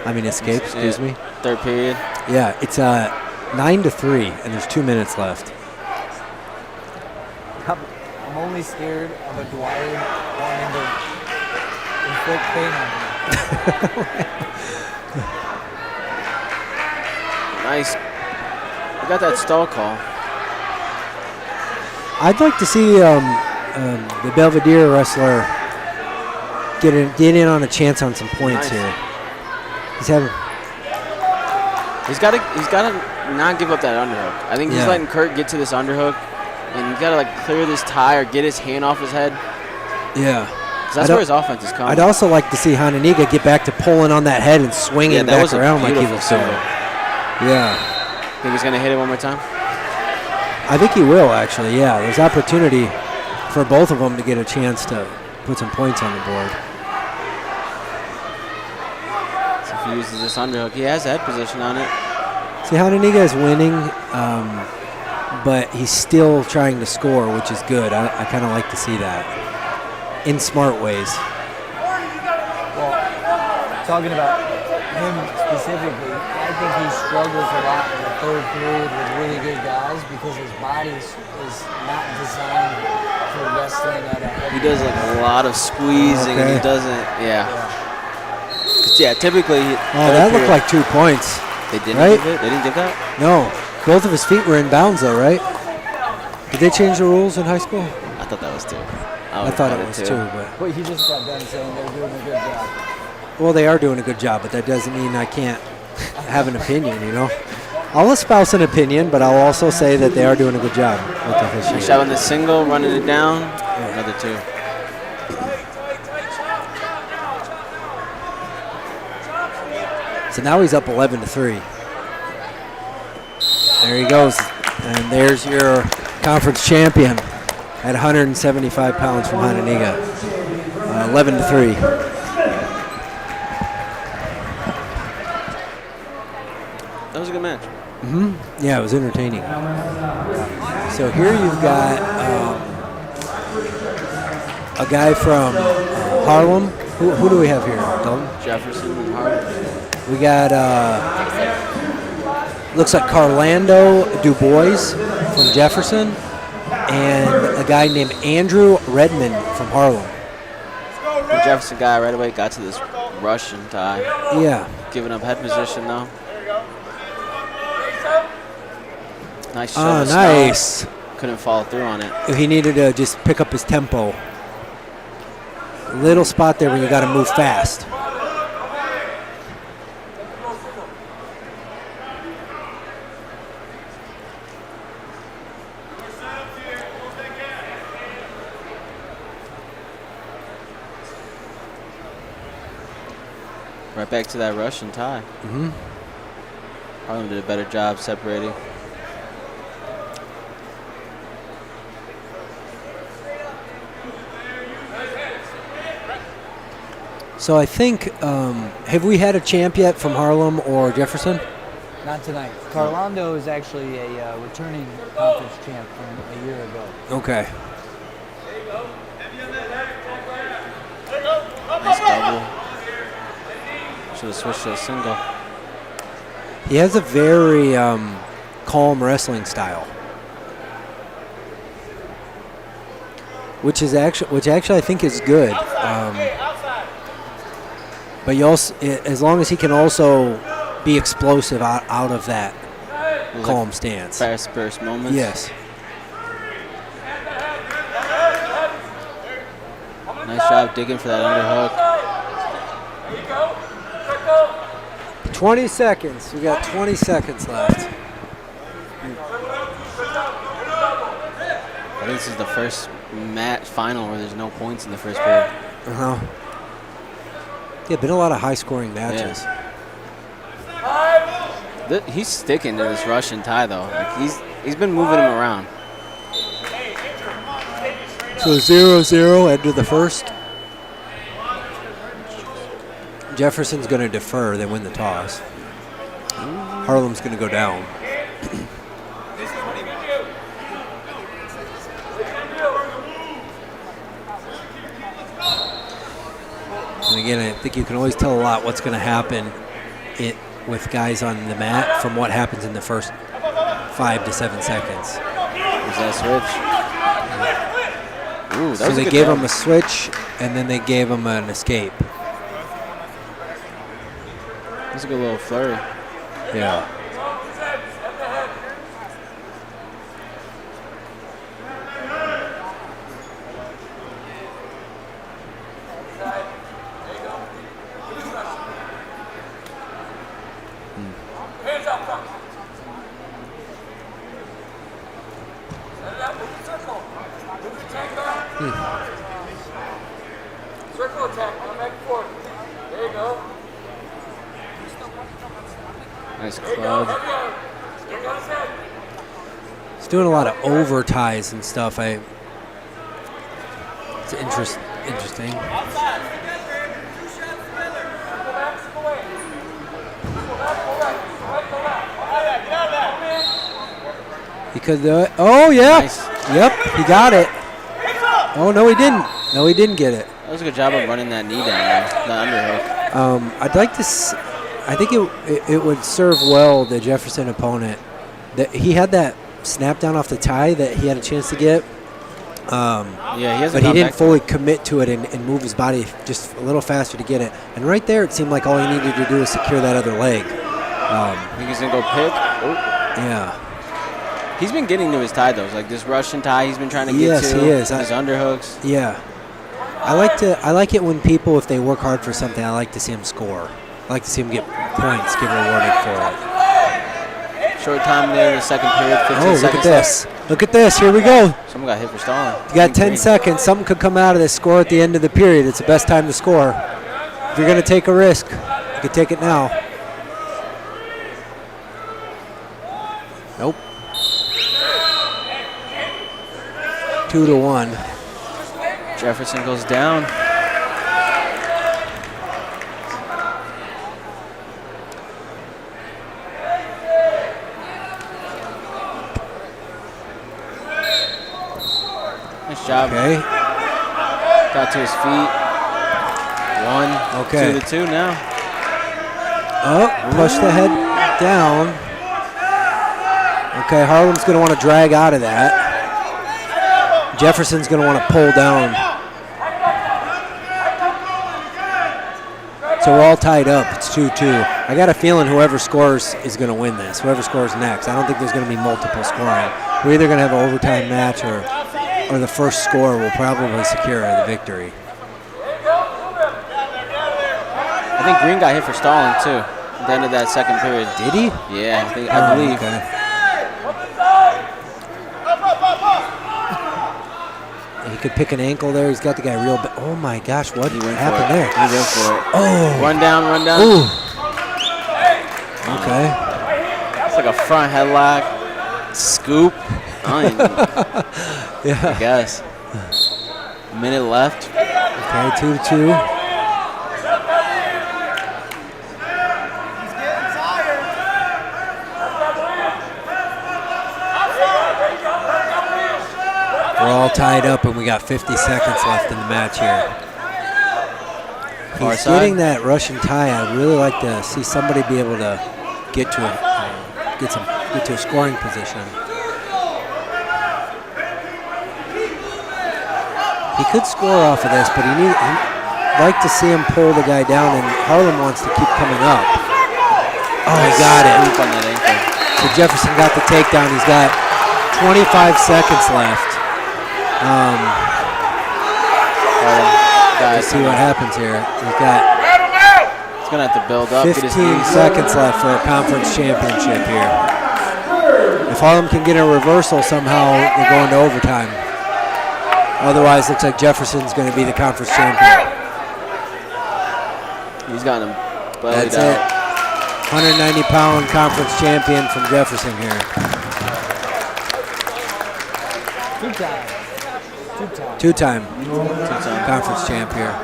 I mean, escape, excuse me. Third period. Yeah, it's 9-3, and there's 2 minutes left. I'm only scared of a Dwyer wanting to inflict pain on me. Nice. We got that stall call. I'd like to see the Belvedere wrestler get in on a chance on some points here. He's got to not give up that underhook. I think he's letting Kurt get to this underhook, and he's got to like clear this tie or get his hand off his head. Yeah. That's where his offense is coming. I'd also like to see Hananiga get back to pulling on that head and swinging back around like he was doing. Yeah. Think he's going to hit it one more time? I think he will, actually, yeah. There's opportunity for both of them to get a chance to put some points on the board. So if he uses this underhook, he has head position on it. See, Hananiga is winning, but he's still trying to score, which is good. I kind of like to see that in smart ways. Well, talking about him specifically, I think he struggles a lot in the third period with really good guys because his body is not designed for wrestling at a heavy. He does like a lot of squeezing, and he doesn't. Yeah. Yeah. Typically. Oh, that looked like 2 points. They didn't right? give it. They didn't give that. No, both of his feet were in bounds though, right? Did they change the rules in high school? I thought that was 2. I thought it was 2, but. Well, he just got done saying they're doing a good job. Well, they are doing a good job, but that doesn't mean I can't have an opinion, you know? I'll espouse an opinion, but I'll also say that they are doing a good job with the officiating. Shot on the single, running it down. Another 2. So now he's up 11-3. There he goes. And there's your conference champion at 175 pounds from Hananiga. 11-3. That was a good match. Yeah, it was entertaining. So here you've got a guy from Harlem. Who do we have here, Dalton? Jefferson and Harlem. We got, looks like Carlando DuBois from Jefferson and a guy named Andrew Redmond from Harlem. The Jefferson guy right away got to this Russian tie. Yeah. Giving up head position though. Nice shot. Oh, nice. Couldn't follow through on it. He needed to just pick up his tempo. Little spot there when you got to move fast. Right back to that Russian tie. Harlem did a better job separating. So I think, have we had a champ yet from Harlem or Jefferson? Not tonight. Carlando is actually a returning conference champ from a year ago. Okay. Nice double. Should have switched to a single. He has a very calm wrestling style, which actually I think is good. But you also, as long as he can also be explosive out of that calm stance. Fast burst moments. Yes. Nice job digging for that underhook. 20 seconds. We got 20 seconds left. I think this is the first match final where there's no points in the first period. Yeah, been a lot of high-scoring matches. Yeah. He's sticking to this Russian tie though. Like he's been moving him around. So 0-0 end of the first. Jefferson's going to defer. They win the toss. Harlem's going to go down. And again, I think you can always tell a lot what's going to happen with guys on the mat from what happens in the first 5 to 7 seconds. There's that switch. Ooh, that So was they a good gave job. him a switch, and then they gave him an escape. That's a good little flurry. Yeah. Circle attack, on back and forth. There you go. Nice club. He's doing a lot of over ties and stuff. It's interesting. Because oh yeah, Nice. Yep, he got it. Oh no, he didn't. No, he didn't get it. That was a good job of running that knee down there, the underhook. I'd like to. I think it would serve well the Jefferson opponent that he had that snap down off the tie that he had a chance to get. Yeah, he hasn't. But he didn't fully commit to it and move his body just a little faster to get it. And right there, it seemed like all he needed to do was secure that other leg. I think he's gonna go pick. Oh. Yeah. He's been getting to his tie though. Like this Russian tie, he's been trying to get to. Yes, he is. His underhooks. Yeah. I like it when people, if they work hard for something, I like to see them score. I like to see them get points, get rewarded for it. Short time there in the second period, 15 seconds. Look at this. Look at this. Here we go. Someone got hit for stalling. You got 10 seconds. Something could come out of this score at the end of the period. It's the best time to score. If you're going to take a risk, you can take it now. Nope. 2-1. Jefferson goes down. Nice job. Okay. Got to his feet. 1. Okay. 2-2 now. Oh, push the head down. Okay, Harlem's going to want to drag out of that. Jefferson's going to want to pull down. So we're all tied up. It's 2-2. I got a feeling whoever scores is going to win this. Whoever scores next. I don't think there's going to be multiple scoring. We're either going to have an overtime match or the first score will probably secure the victory. I think Green got hit for stalling too at the end of that second period. Did he? Yeah, I believe. Okay. He could pick an ankle there. He's got the guy real bad. Oh my gosh, what happened there? He went for it. Oh. Run down. Ooh. Okay. It's like a front headlock. Scoop. Yeah. I guess. A minute left. Okay, 2-2. We're all tied up, and we got 50 seconds left in the match here. He's getting that Russian tie. I'd really like to see somebody be able to get to a scoring position. He could score off of this, but he'd like to see him pull the guy down, and Harlem wants to keep coming up. Oh, he got it. So Jefferson got the takedown. He's got 25 seconds left. Let's see what happens here. He's got It's going to have to build up. 15 seconds left for a conference championship here. If Harlem can get a reversal somehow, they're going to overtime. Otherwise, looks like Jefferson's going to be the conference champion. He's got him. That's it. 190-pound conference champion from Jefferson here. Two-time conference champ here.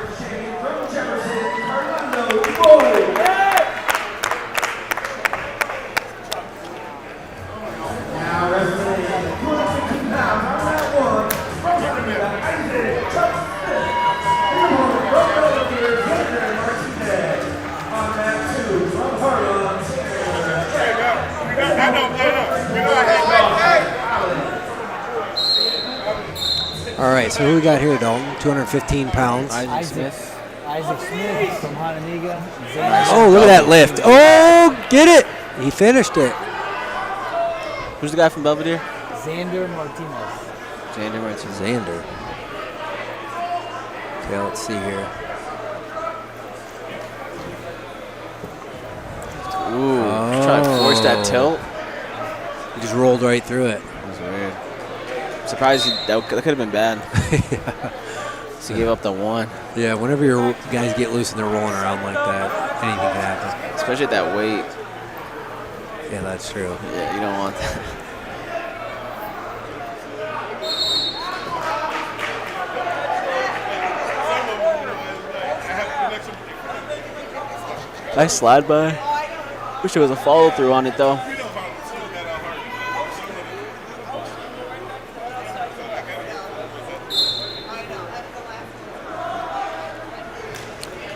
All right, so who we got here, Dalton? 215 pounds. Isaac Smith from Hananiga. Oh, look at that lift. Oh, get it. He finished it. Who's the guy from Belvedere? Xander Martinez. Xander. Okay, let's see here. Ooh, trying to force that tilt. He just rolled right through it. That's weird. I'm surprised that could have been bad. Yeah. So he gave up the 1. Yeah, whenever your guys get loose and they're rolling around like that, anything can happen. Especially at that weight. Yeah, that's true. Yeah, you don't want that. Nice slide by. Wish there was a follow through on it though.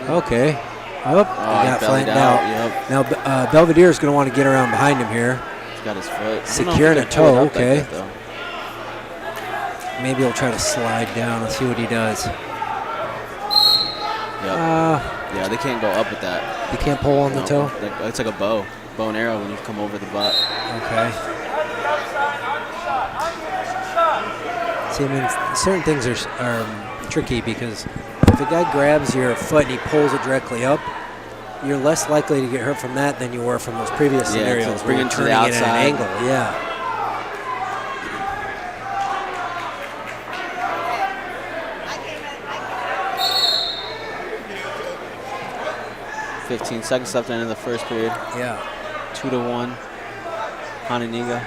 Okay. Oh, Oh, he got bellied flattened out. Yep. Now Belvedere is going to want to get around behind him here. He's got his foot. Securing a toe, okay. Like that, Maybe he'll try to slide down. Let's see what he does. yep. Yeah, they can't go up with that. You can't pull on the toe? It's like a bow and arrow when you come over the butt. Okay. See, I mean, certain things are tricky because if a guy grabs your foot and he pulls it directly up, you're less likely to get hurt from that than you were from those previous scenarios where you're turning it at an angle. Yeah. 15 seconds left in the first period. Yeah. 2-1. Hananiga.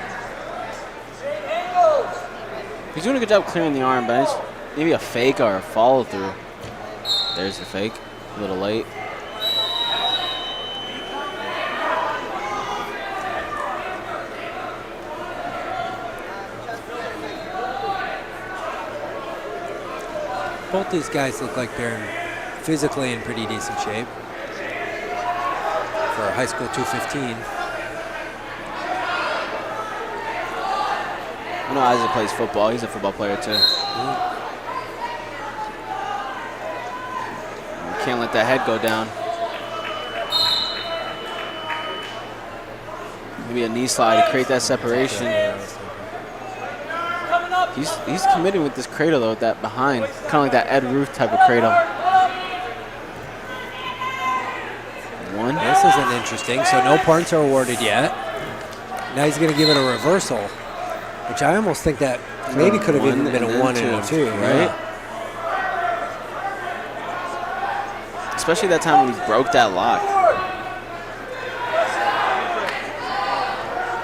He's doing a good job clearing the arm, but it's maybe a fake or a follow through. There's the fake. A little late. Both these guys look like they're physically in pretty decent shape for a high school 215. I know Isaac plays football. He's a football player too. Can't let that head go down. Maybe a knee slide to create that separation. He's committing with this cradle though, with that behind, kind of like that Ed Ruth type of cradle. One. This isn't interesting. So no points are awarded yet. Now he's going to give it a reversal, which I almost think that maybe could have even been a 1 and a 2, right? Yeah. Especially that time when he broke that lock.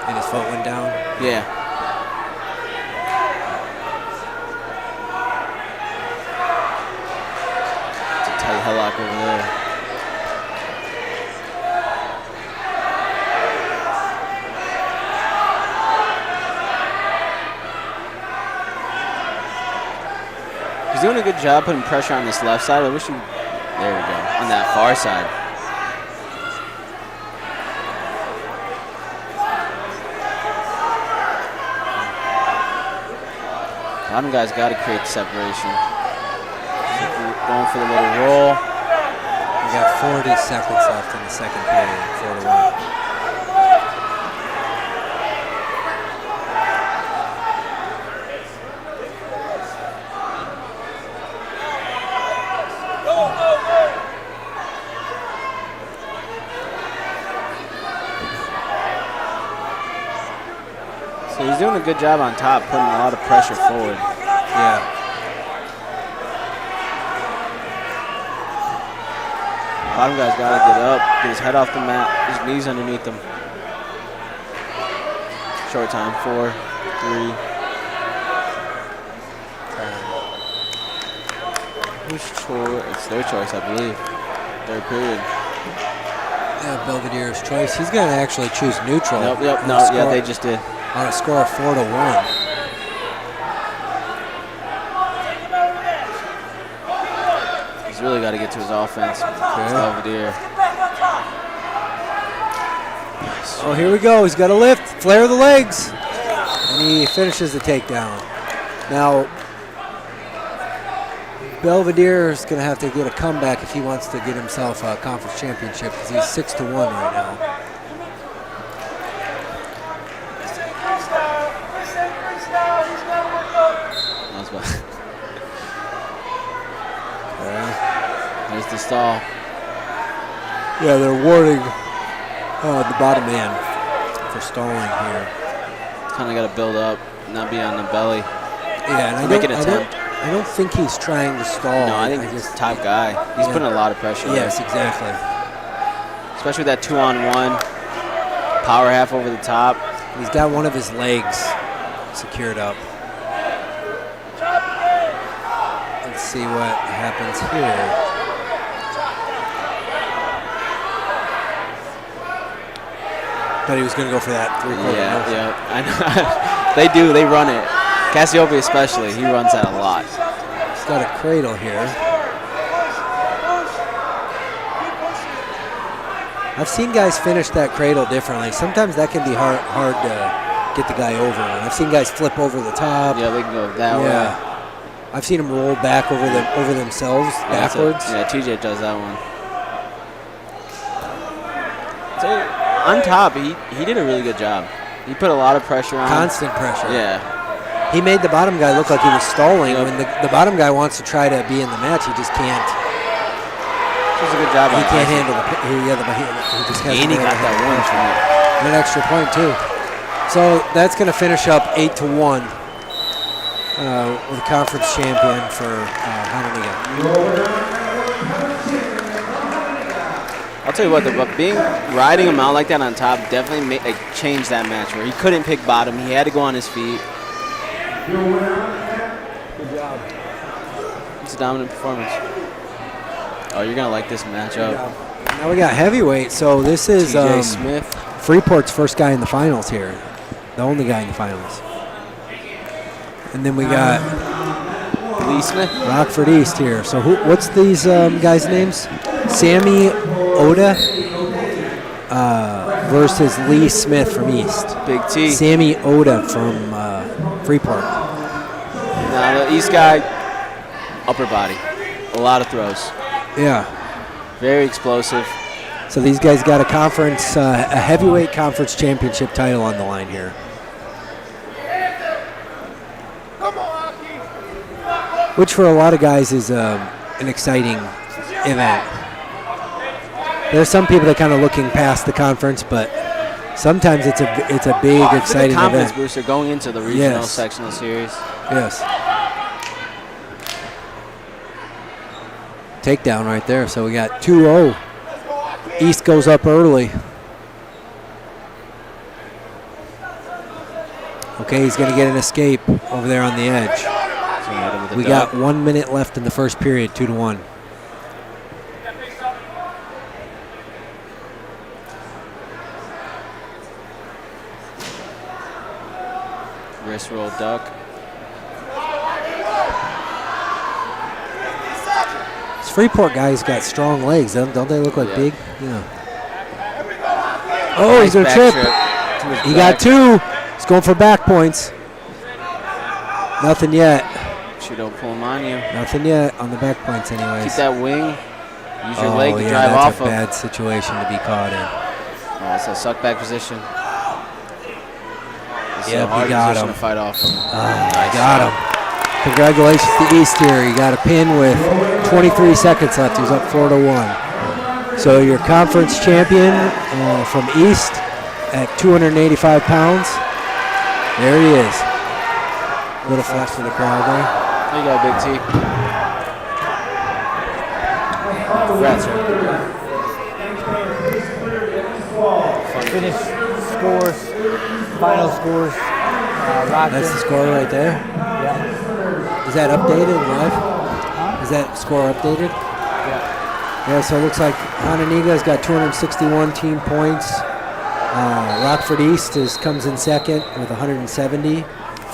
And his foot went down. Yeah. It's a tight headlock over there. He's doing a good job putting pressure on this left side. I wish he, there we go, on that far side. Bottom guy's got to create the separation. Going for the little roll. We got 40 seconds left in the second period, 4-1. So he's doing a good job on top, putting a lot of pressure forward. Yeah. Bottom guy's got to get up, get his head off the mat, his knees underneath him. Short time, 4, 3. Whose choice? It's their choice, I believe. Third period. Yeah, Belvedere's choice. He's going to actually choose neutral. Yeah, they just did. On a score of 4-1. He's really got to get to his offense. Belvedere. Oh, here we go. He's got to lift, flare the legs. And he finishes the takedown. Now, Belvedere is going to have to get a comeback if he wants to get himself a conference championship because he's 6-1 right now. There's the stall. Yeah, they're awarding the bottom man for stalling here. Kind of got to build up, not be on the belly. Yeah, and I don't think he's trying to stall. No, I think he's a top guy. He's putting a lot of pressure. Yes, there. exactly. Especially with that 2-on-1, power half over the top. He's got one of his legs secured up. Let's see what happens here. Thought he was going to go for that three-quarter. Yeah, I know. They do. They run it. Cassiope especially. He runs that a lot. He's got a cradle here. I've seen guys finish that cradle differently. Sometimes that can be hard to get the guy over. And I've seen guys flip over the top. Yeah, they can go that way. I've seen them roll back over themselves backwards. Yeah, TJ does that one. So on top, he did a really good job. He put a lot of pressure on. Constant pressure. Yeah. He made the bottom guy look like he was stalling. When the bottom guy wants to try to be in the match, he just can't. It was a good job. He can't handle he just hasn't And he been able got to that handle one from it. an extra point too. So that's going to finish up 8-1 with a conference champion for Hananiga. I'll tell you what, riding him out like that on top definitely changed that match where he couldn't pick bottom. He had to go on his feet. Good job. It's a dominant performance. Oh, you're going to like this matchup. Now we got heavyweight, so this is TJ Smith. Freeport's first guy in the finals here. The only guy in the finals. And then we got Lee Smith. Rockford East here. So what's these guys' names? Sammy Oda versus Lee Smith from East. Big T. Sammy Oda from Freeport. Now the East guy, upper body. A lot of throws. Yeah. Very explosive. So these guys got a conference, a heavyweight conference championship title on the line here. Which for a lot of guys is an exciting event. There are some people that kind of looking past the conference, but sometimes it's a big, exciting It's a confidence event. booster going into the regional sectional series. Yes. Takedown right there. So we got 2-0. East goes up early. Okay, he's going to get an escape over there on the edge. We got 1 minute left in the first period, 2-1. Wrist roll duck. This Freeport guy's got strong legs. Don't they look like big? Yeah. Oh, he's going to trip. He got two. He's going for back points. Nothing yet. Judo pull him on you. Nothing yet on the back points anyways. Keep that wing. Use your leg to drive off of. That's a bad situation to be caught in. Oh, it's a suck back position. Yeah, he got him. To fight off him. Nice. Got him. Congratulations to East here. He got a pin with 23 seconds left. He's up 4-1. So your conference champion from East at 285 pounds. There he is. A little flash for the crowd there. There you go, Big T. Congrats, sir. Finish scores, final scores. That's the score right there. Yeah. Is that updated live? Is that score updated? Yeah. Yeah, so it looks like Hananiga's got 261 team points. Rockford East comes in second with 170.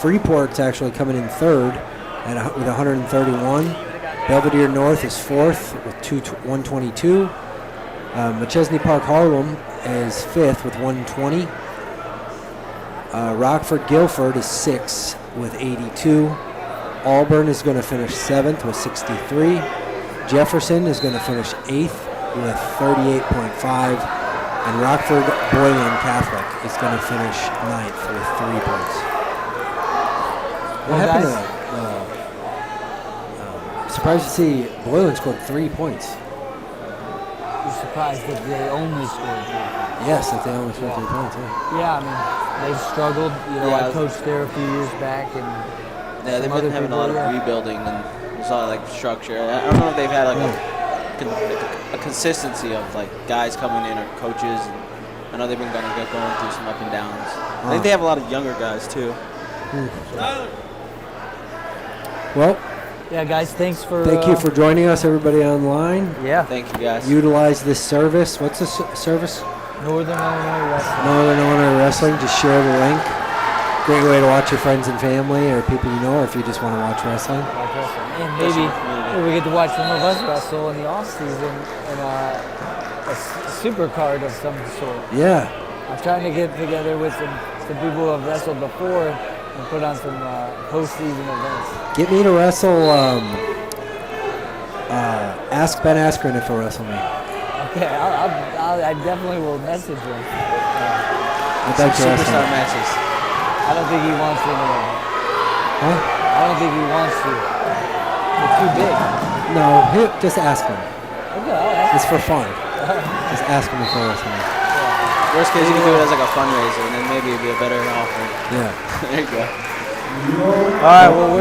Freeport's actually coming in third with 131. Belvedere North is fourth with 122. McChesney Park Harlem is fifth with 120. Rockford Guilford is sixth with 82. Auburn is going to finish seventh with 63. Jefferson is going to finish eighth with 38.5. And Rockford Boylan Catholic is going to finish ninth with 3 points. What happened to surprised to see Boylan scored 3 points. You're surprised that they only scored 3 points. Yes, that they only scored 3 points, yeah. Yeah, I mean, they've struggled. I coached there a few years back, and yeah, they've been having a lot of rebuilding and there's a lot of like structure. I don't know if they've had like a consistency of like guys coming in or coaches. And I know they've been going through some up and downs. I think they have a lot of younger guys too. Well, yeah, guys, thank you for joining us, everybody online. Yeah. Thank you, guys. Utilize this service. What's this service? Northern Illinois Wrestling. Northern Illinois Wrestling. Just share the link. Great way to watch your friends and family or people you know, or if you just want to watch wrestling. And maybe we get to watch some of us wrestle in the off season. And super card of some sort. Yeah. I'm trying to get together with some people who have wrestled before and put on some postseason events. Get me to wrestle. Ask Ben Askren if he'll wrestle me. Okay, I definitely will message him. I'd like to wrestle Superstar him. matches. I don't think he wants to anyway. Huh? I don't think he wants to. It's too big. No, just ask him. Okay, I'll ask. It's for fun. Just ask him if he'll wrestle me. Worst case, you can do it as like a fundraiser, and then maybe it'd be a better offer. Yeah. There you go. All right, well, we're